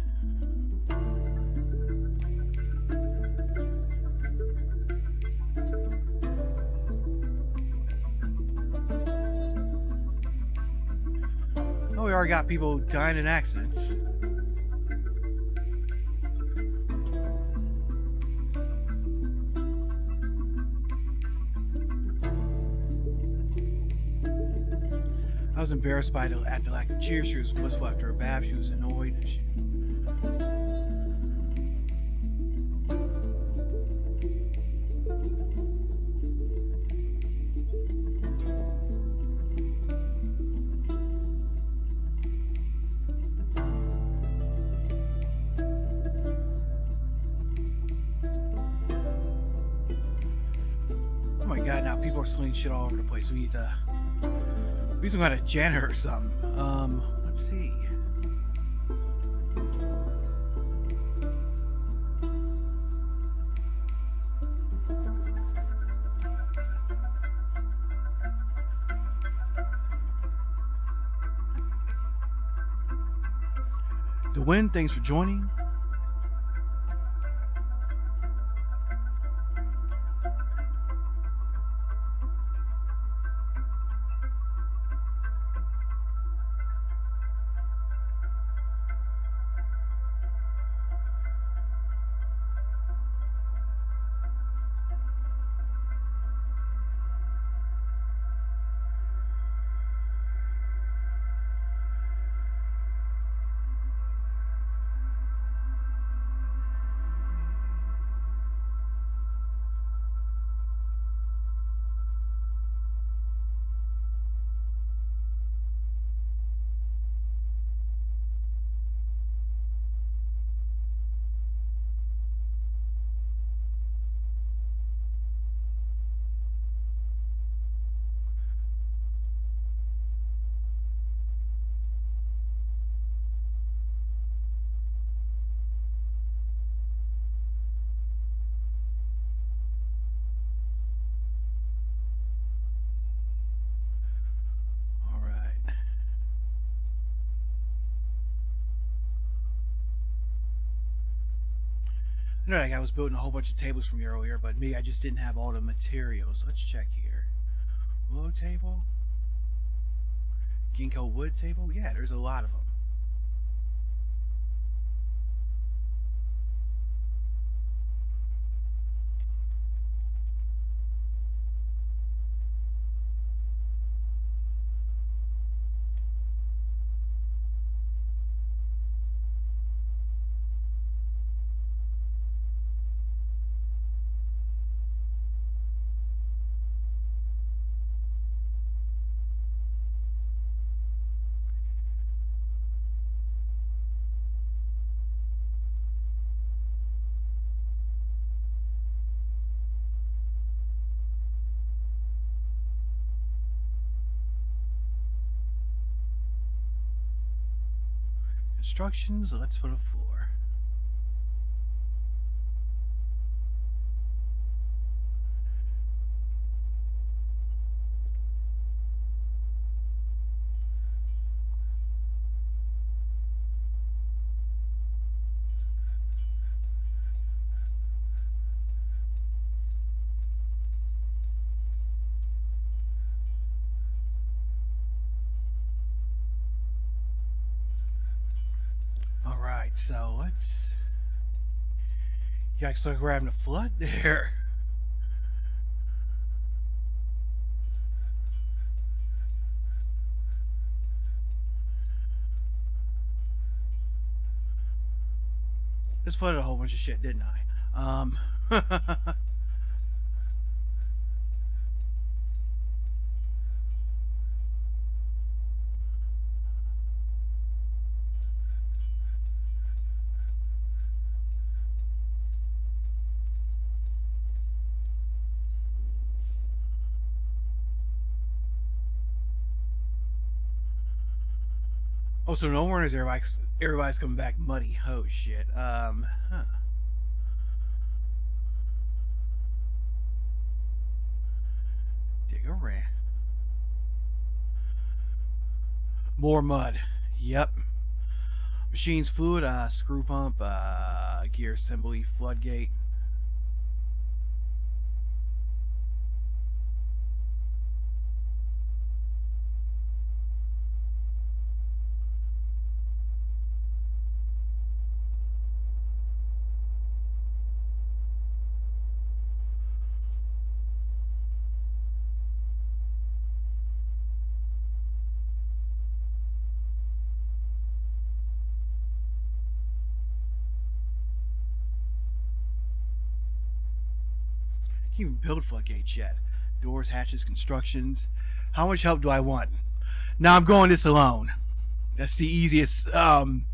Oh, we already got people dying in accidents. I was embarrassed at the lack of cheer. She was blissful after her bath. She was annoyed. Oh my god, now people are slinging shit all over the place. We need to... We some kind of janitor or something. Let's see. The Wind, thanks for joining. I know that guy was building a whole bunch of tables from here earlier, but me, I just didn't have all the materials. Let's check here. Willow table? Ginkgo wood table? Yeah, there's a lot of them. Instructions, let's put a floor. Alright, so let's... Yikes, like we're having a flood there. Just flooded a whole bunch of shit, didn't I? Oh, so no wonder everybody's coming back muddy. Oh shit. Dig dig a ramp. More mud. Yep. Machines fluid, screw pump, gear assembly, floodgate. Can't even build floodgates yet. Doors, hatches, constructions. How much help do I want? Now I'm going this alone. That's the easiest. Trying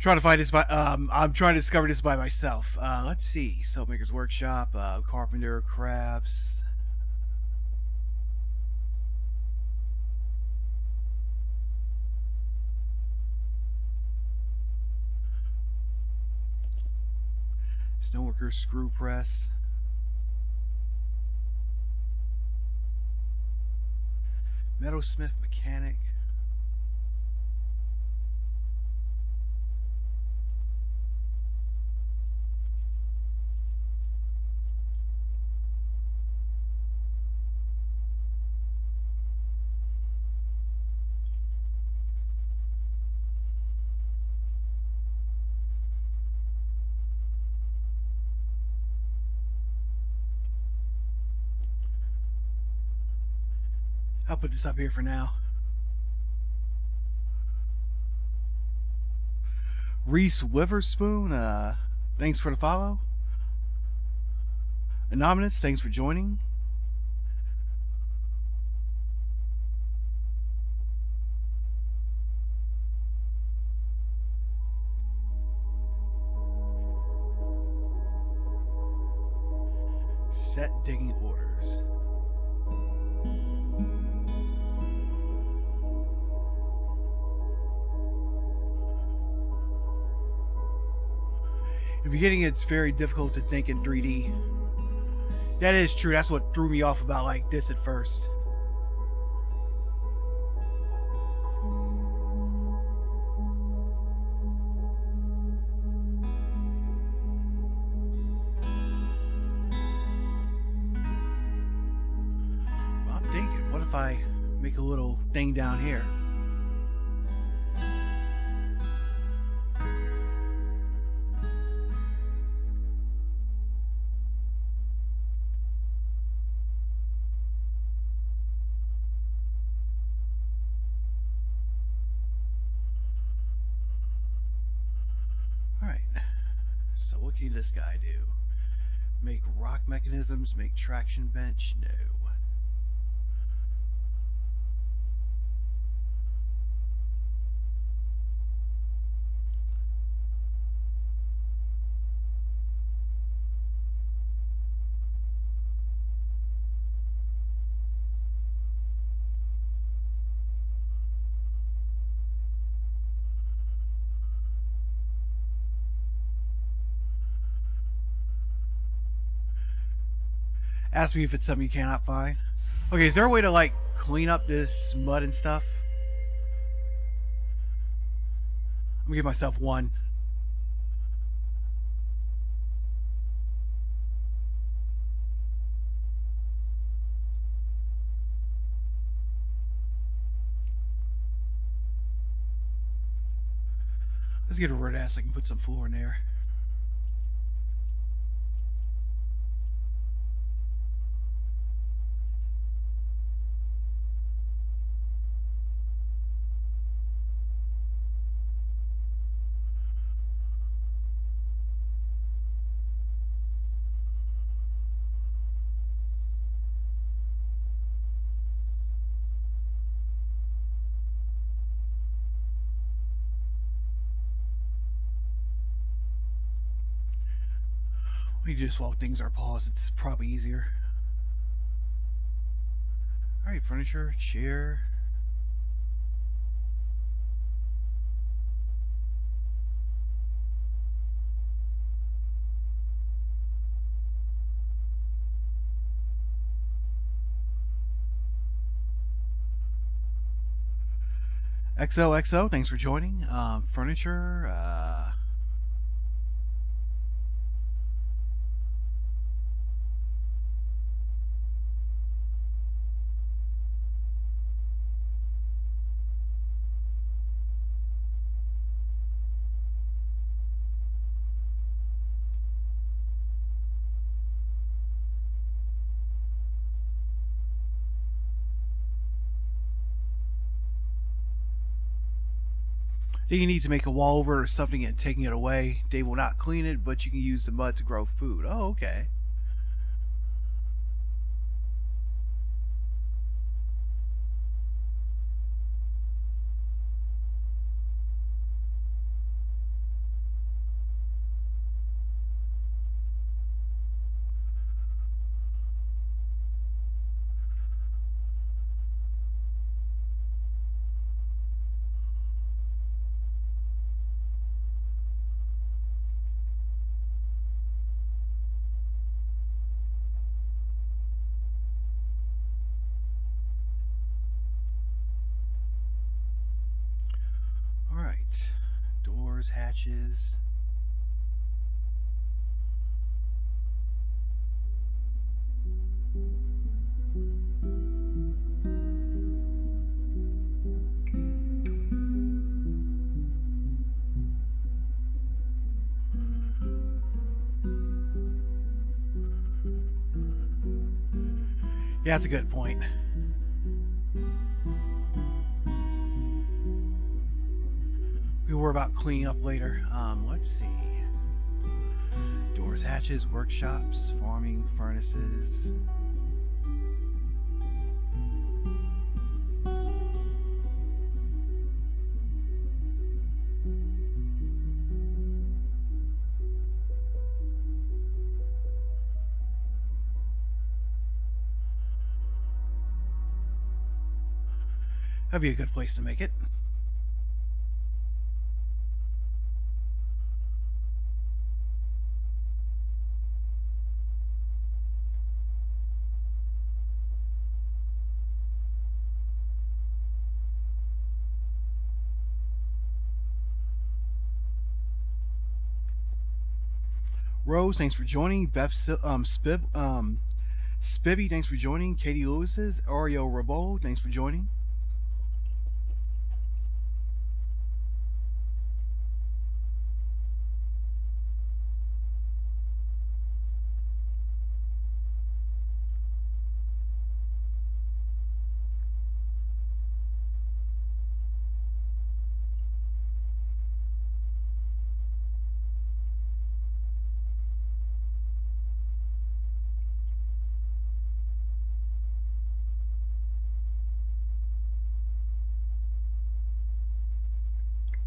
to find this by. I'm trying to discover this by myself. Let's see. Soapmaker's workshop. Carpenter, crafts. Stoneworker, screw press. Metalsmith, mechanic. I'll put this up here for now. Reese Witherspoon, thanks for the follow. Anonymous, thanks for joining. Set digging orders. In the beginning, it's very difficult to think in 3D. That is true. That's what threw me off about like this at first. Well, I'm thinking, what if I make a little thing down here? So what can this guy do? Make rock mechanisms, make traction bench? No. Ask me if it's something you cannot find. Okay, is there a way to like clean up this mud and stuff? I'm gonna give myself one. Let's get a red ass. I can put some floor in there. We just while things are paused, it's probably easier. Alright, furniture, chair. XOXO, thanks for joining. Furniture. You need to make a wall over or something and taking it away. They will not clean it, but you can use the mud to grow food. Oh, okay. Alright. Doors, hatches. Yeah, that's a good point. We were about cleaning up later. Let's see. Doors, hatches, workshops, farming, furnaces. That'd be a good place to make it. Rose, thanks for joining. Beth Spibby, thanks for joining. Katie Lewis's Oreo Rabo, thanks for joining.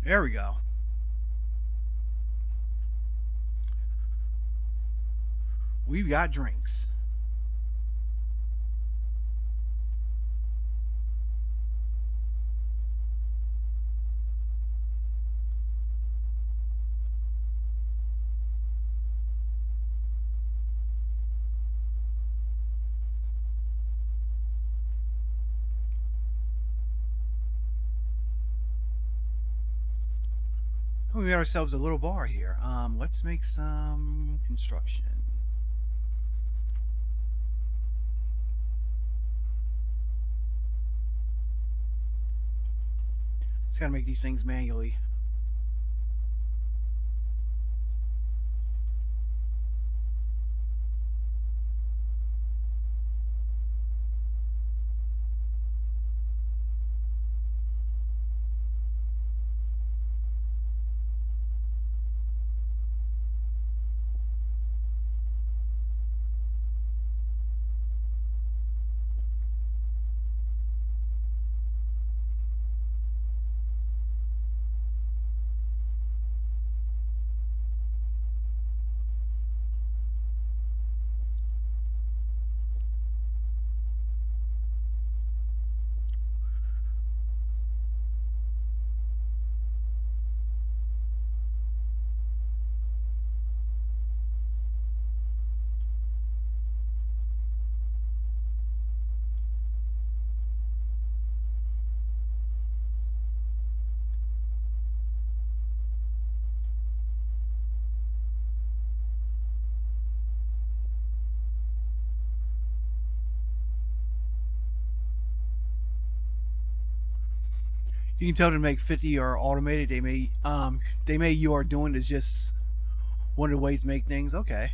There we go. We've got drinks. We made ourselves a little bar here. Let's make some construction. Just gotta make these things manually. You can tell them to make 50 or automated. They may you are doing is just one of the ways to make things. Okay.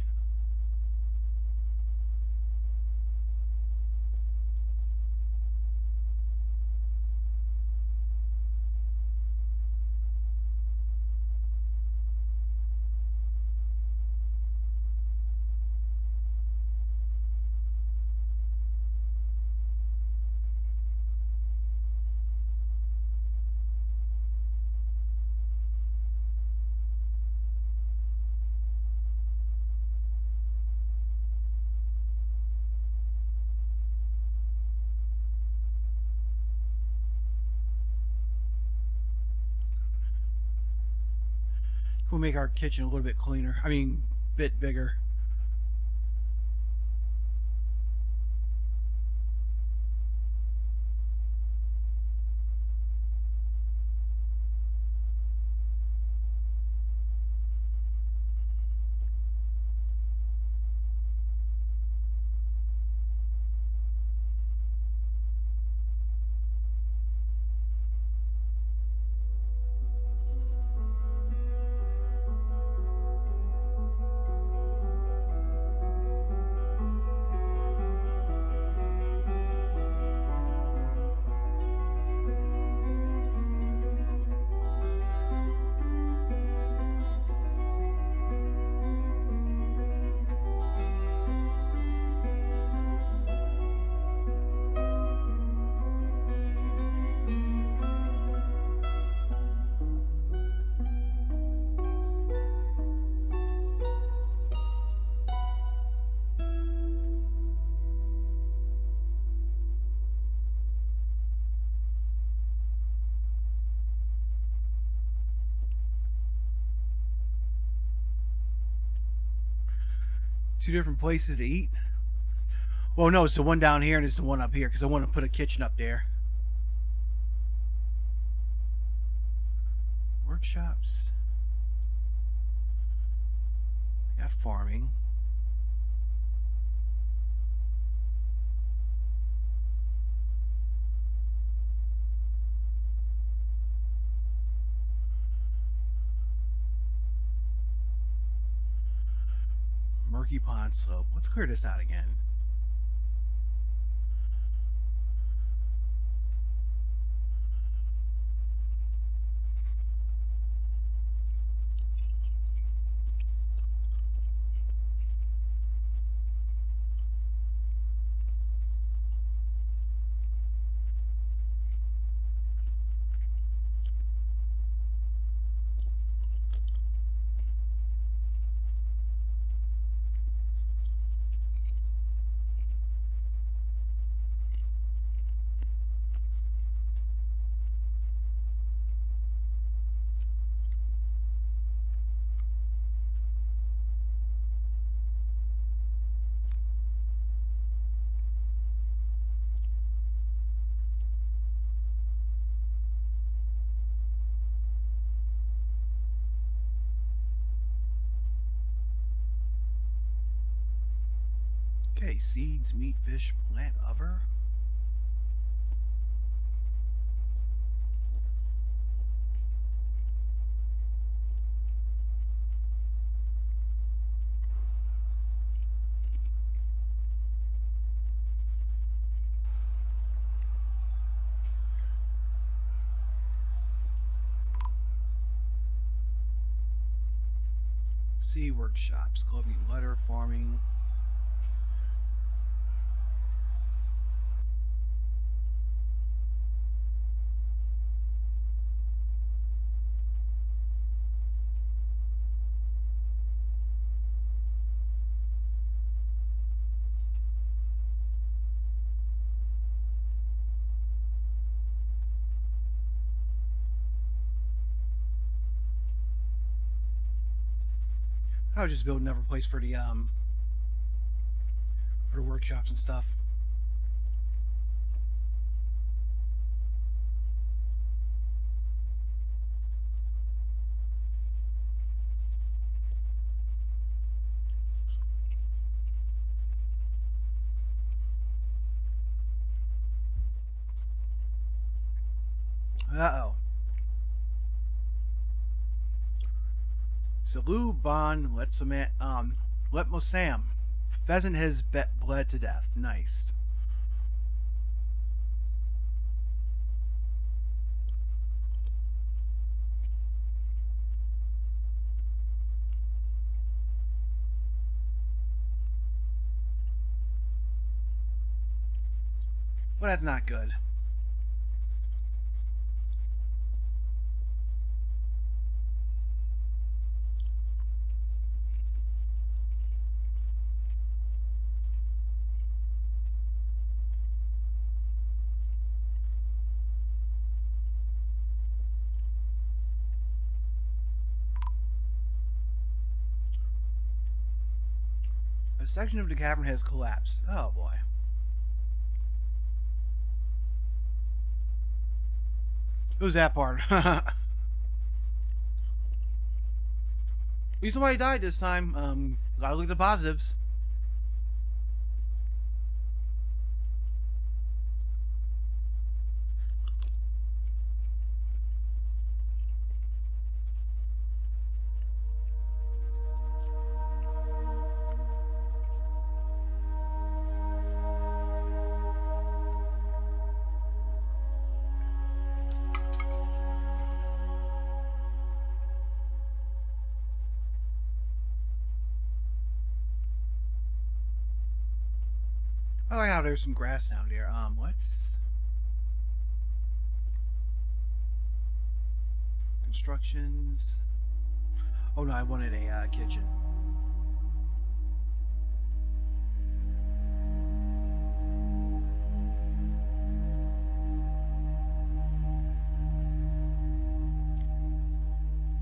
We'll make our kitchen a little bit cleaner. I mean, bit bigger. Two different places to eat. Well, no, it's the one down here and it's the one up here because I want to put a kitchen up there. Workshops. Got farming. Murky Pond Slope. Let's clear this out again. Okay, seeds, meat, fish, plant, other. See workshops, clothing, leather, farming. I was just building another place for the workshops and stuff. Uh-oh. Salu Bon Letmosam. Pheasant has bled to death. Nice. Well, that's not good. A section of the cavern has collapsed. Oh boy. It was that part. At least somebody died this time. Gotta look at the positives. I like how there's some grass down there. What's constructions? Oh no, I wanted a kitchen.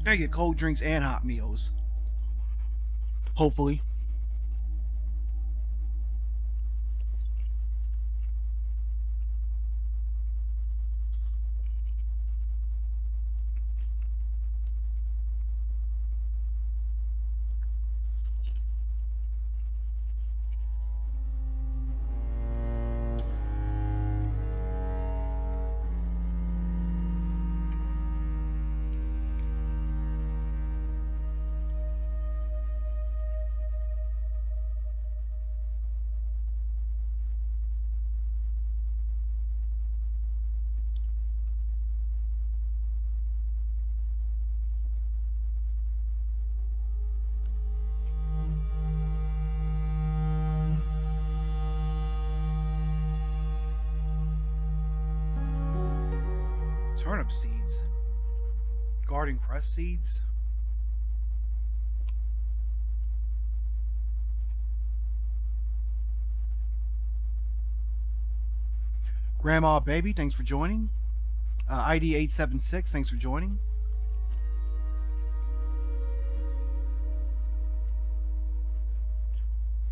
I get cold drinks and hot meals. Hopefully. Turnip seeds. Garden crust seeds. Grandma Baby, thanks for joining. ID 876, thanks for joining.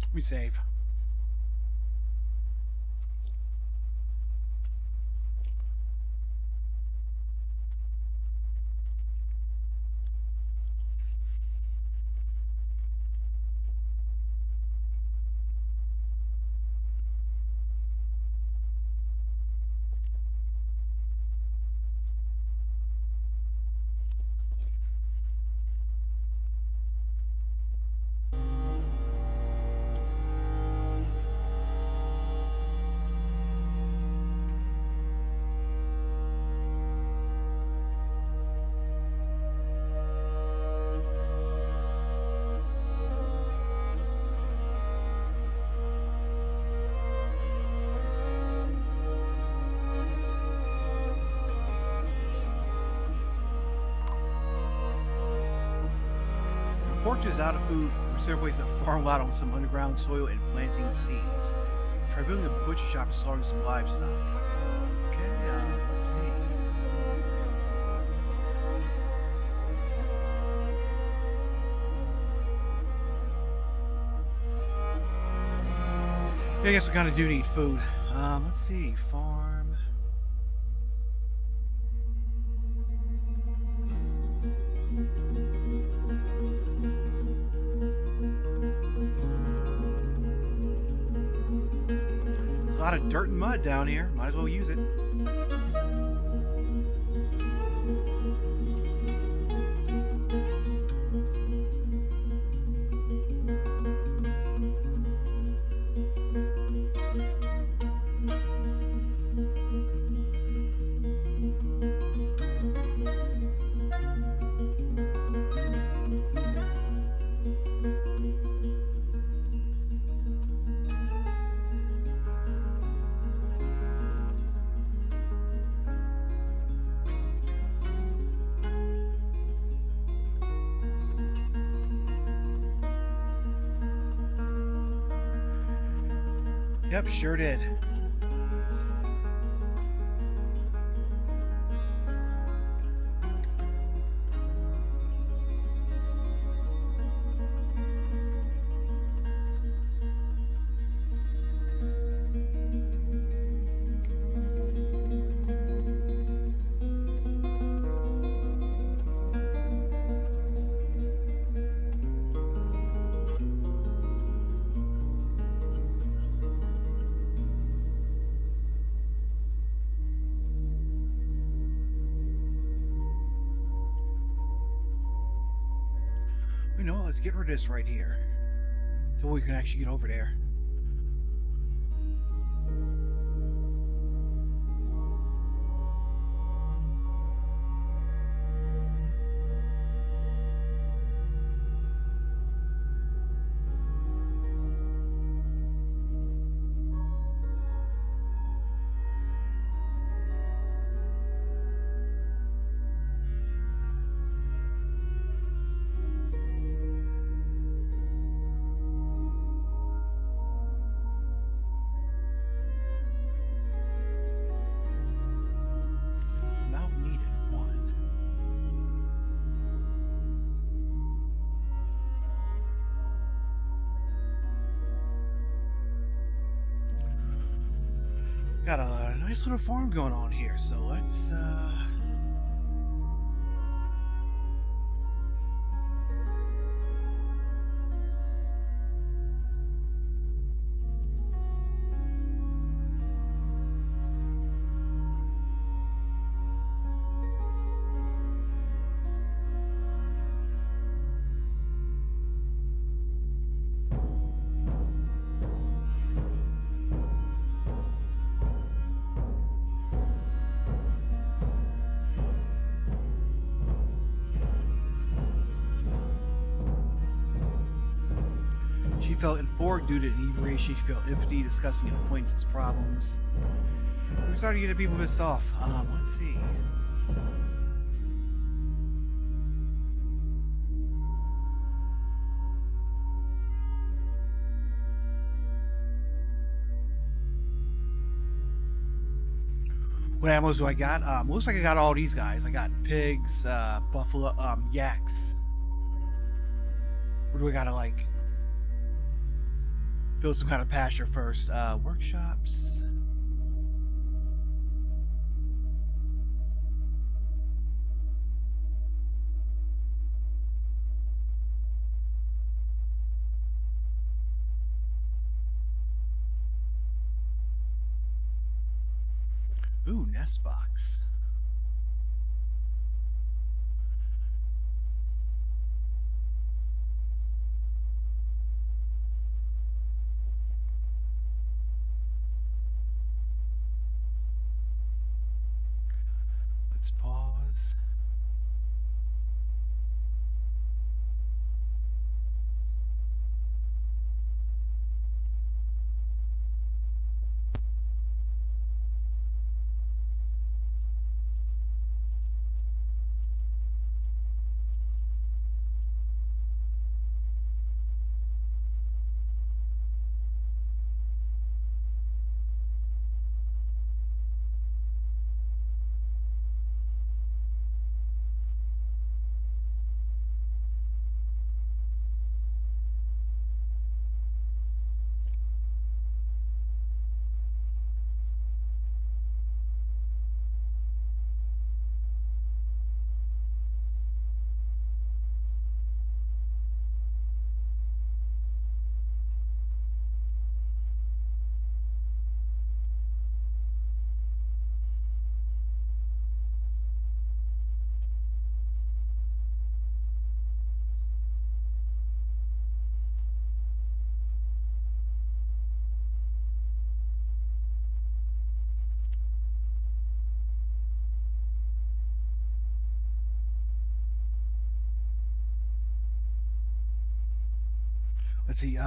Let me save. Fortress is out of food. Consider ways to farm out on some underground soil and planting seeds. Try building a butcher shop and slaughtering some livestock. Okay, let's see. Yeah, I guess we kind of do need food. Let's see. Farm. A lot of dirt and mud down here. Might as well use it. Yep, sure did. You know, let's get rid of this right here till we can actually get over there. Got a nice little farm going on here, so let's She felt euphoric due to inebriation. She felt empathy discussing an acquaintance's problems. We started getting people pissed off. Let's see. What animals do I got? Looks like I got all these guys. I got pigs, buffalo, yaks. Or do I gotta like build some kind of pasture first? Workshops. Ooh, nest box. Let's pause. Let's see.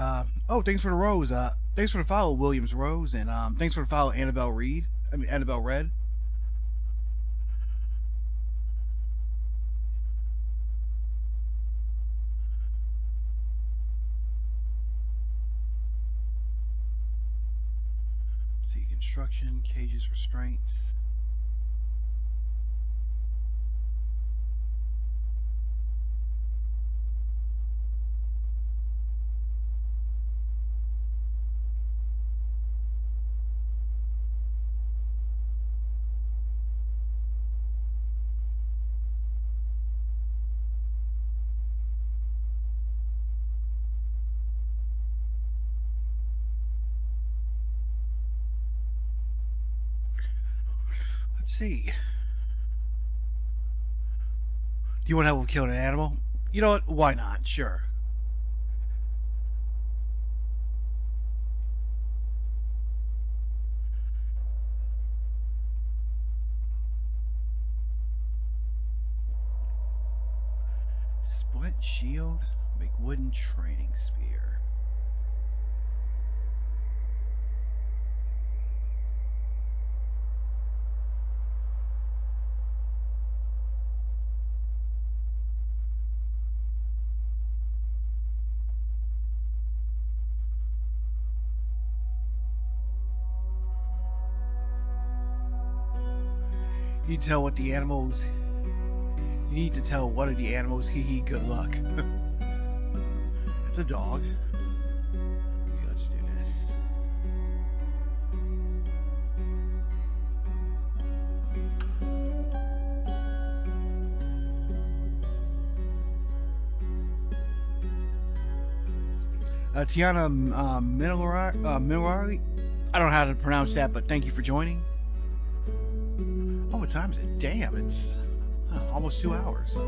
Oh, thanks for the rose. Thanks for the follow, Williams Rose, and thanks for the follow, Annabelle Reed. I mean, Annabelle Red. Let's see, construction, cages, restraints. Let's see. Do you want to help with killing an animal? You know what? Why not? Sure. Split shield. Make wooden training spear. You tell what the animals. You need to tell one of the animals, hee good luck. It's a dog. Okay, let's do this. Tiana Minolari. I don't know how to pronounce that, but thank you for joining. Oh, what time is it? Damn, it's almost 2 hours.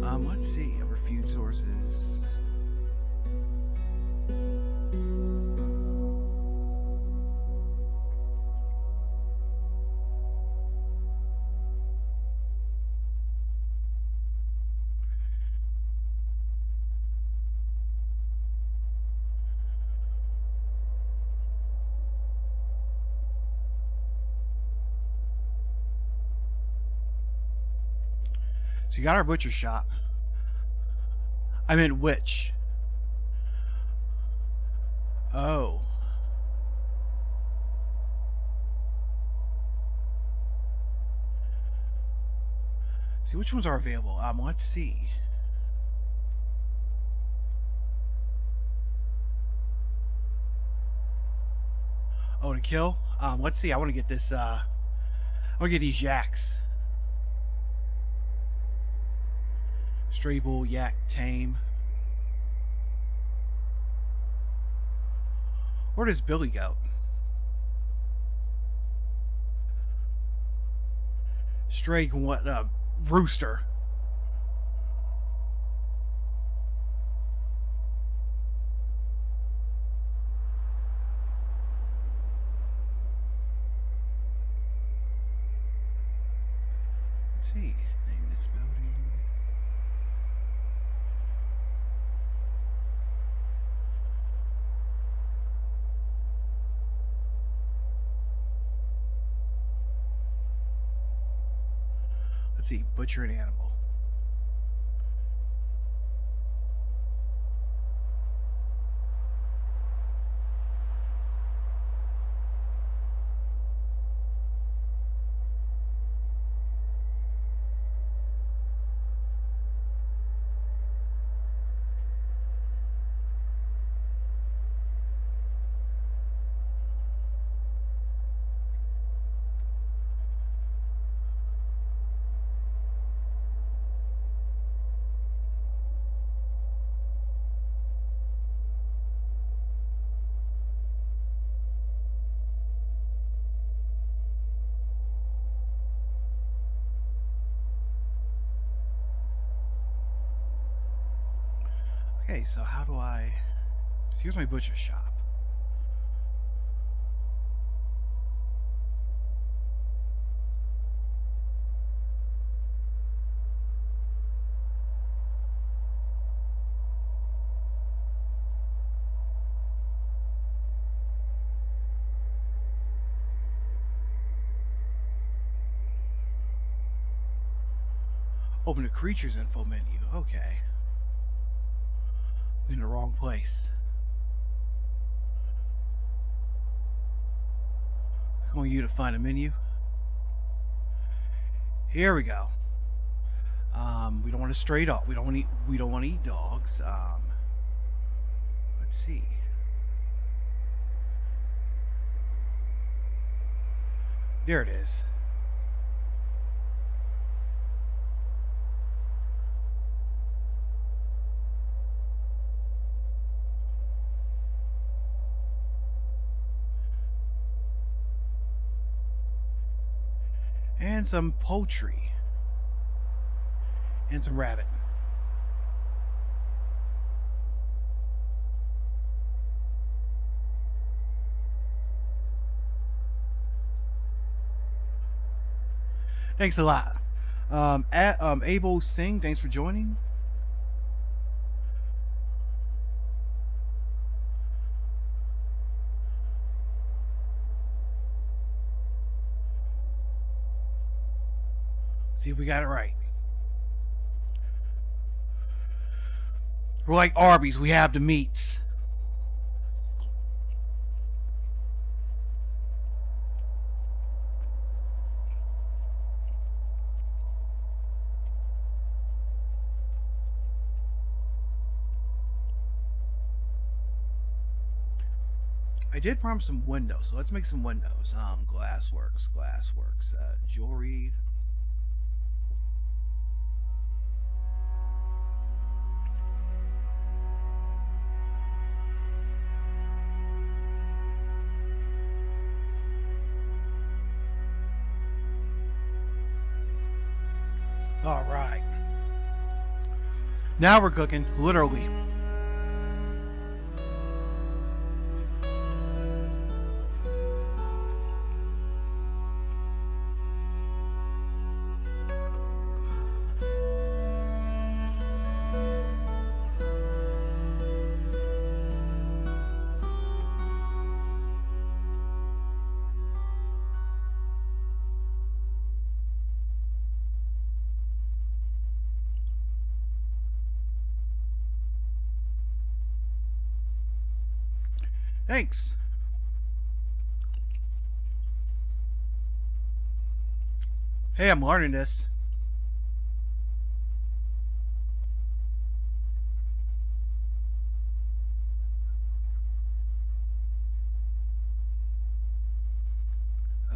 Let's see. Other food sources. So you got our butcher shop. I meant which? Oh. See, which ones are available? Let's see. Oh, to kill? Let's see. I want to get this, I want to get these yaks. Stray bull, yak, tame. Where does Billy go? Stray, what? Rooster. Let's see. Name this building. Let's see, butcher an animal. Okay, so how do I... So here's my butcher shop. Open the creatures info menu. Okay. In the wrong place. I want you to find a menu. Here we go. We don't want to stray dog. We don't want to eat dogs. Let's see. There it is. And some poultry. And some rabbit. Thanks a lot. Abel Singh, thanks for joining. See if we got it right. We're like Arby's, we have the meats. I did promise some windows, so let's make some windows. Glassworks, jewelry. All right. Now we're cooking, literally. Thanks. Hey, I'm learning this.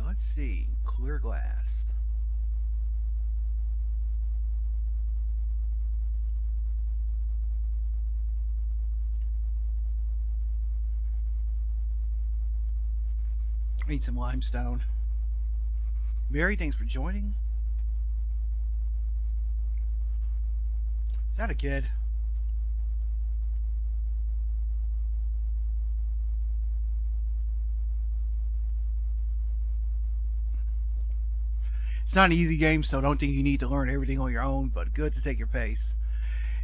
Let's see. Clear glass. I need some limestone. Mary, thanks for joining. Is that a kid? It's not an easy game, so don't think you need to learn everything on your own, but good to take your pace.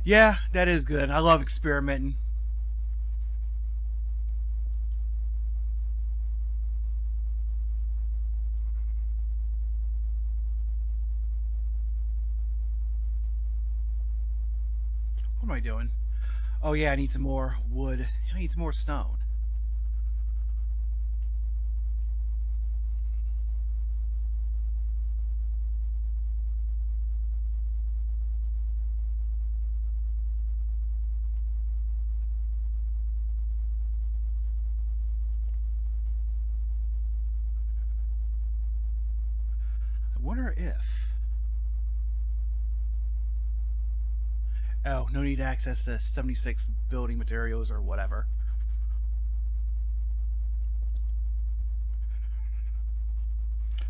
Yeah, that is good. I love experimenting. What am I doing? Oh yeah, I need some more wood. I need some more stone. I wonder if... Oh, no need to access the 76 building materials or whatever.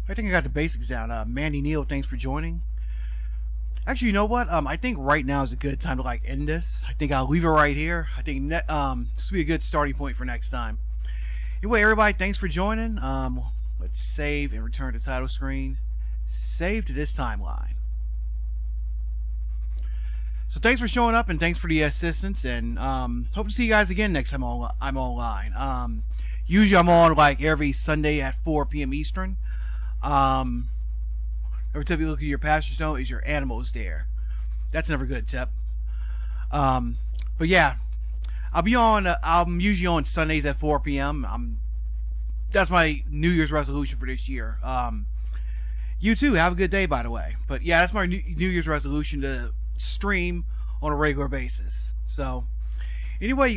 I think I got the basics down. Mandy Neal, thanks for joining. Actually, you know what? I think right now is a good time to like end this. I think I'll leave it right here. I think this will be a good starting point for next time. Anyway, everybody, thanks for joining. Let's save and return to title screen. Save to this timeline. So thanks for showing up and thanks for the assistance, and hope to see you guys again next time I'm online. Usually I'm on like every Sunday at 4 p.m. Eastern. Every time you look at your pasture stone, is your animals there? That's never a good tip. But yeah, I'll be on. I'm usually on Sundays at 4 p.m. that's my New Year's resolution for this year. You too, have a good day, by the way. But yeah, that's my New Year's resolution, to stream on a regular basis. So anyway,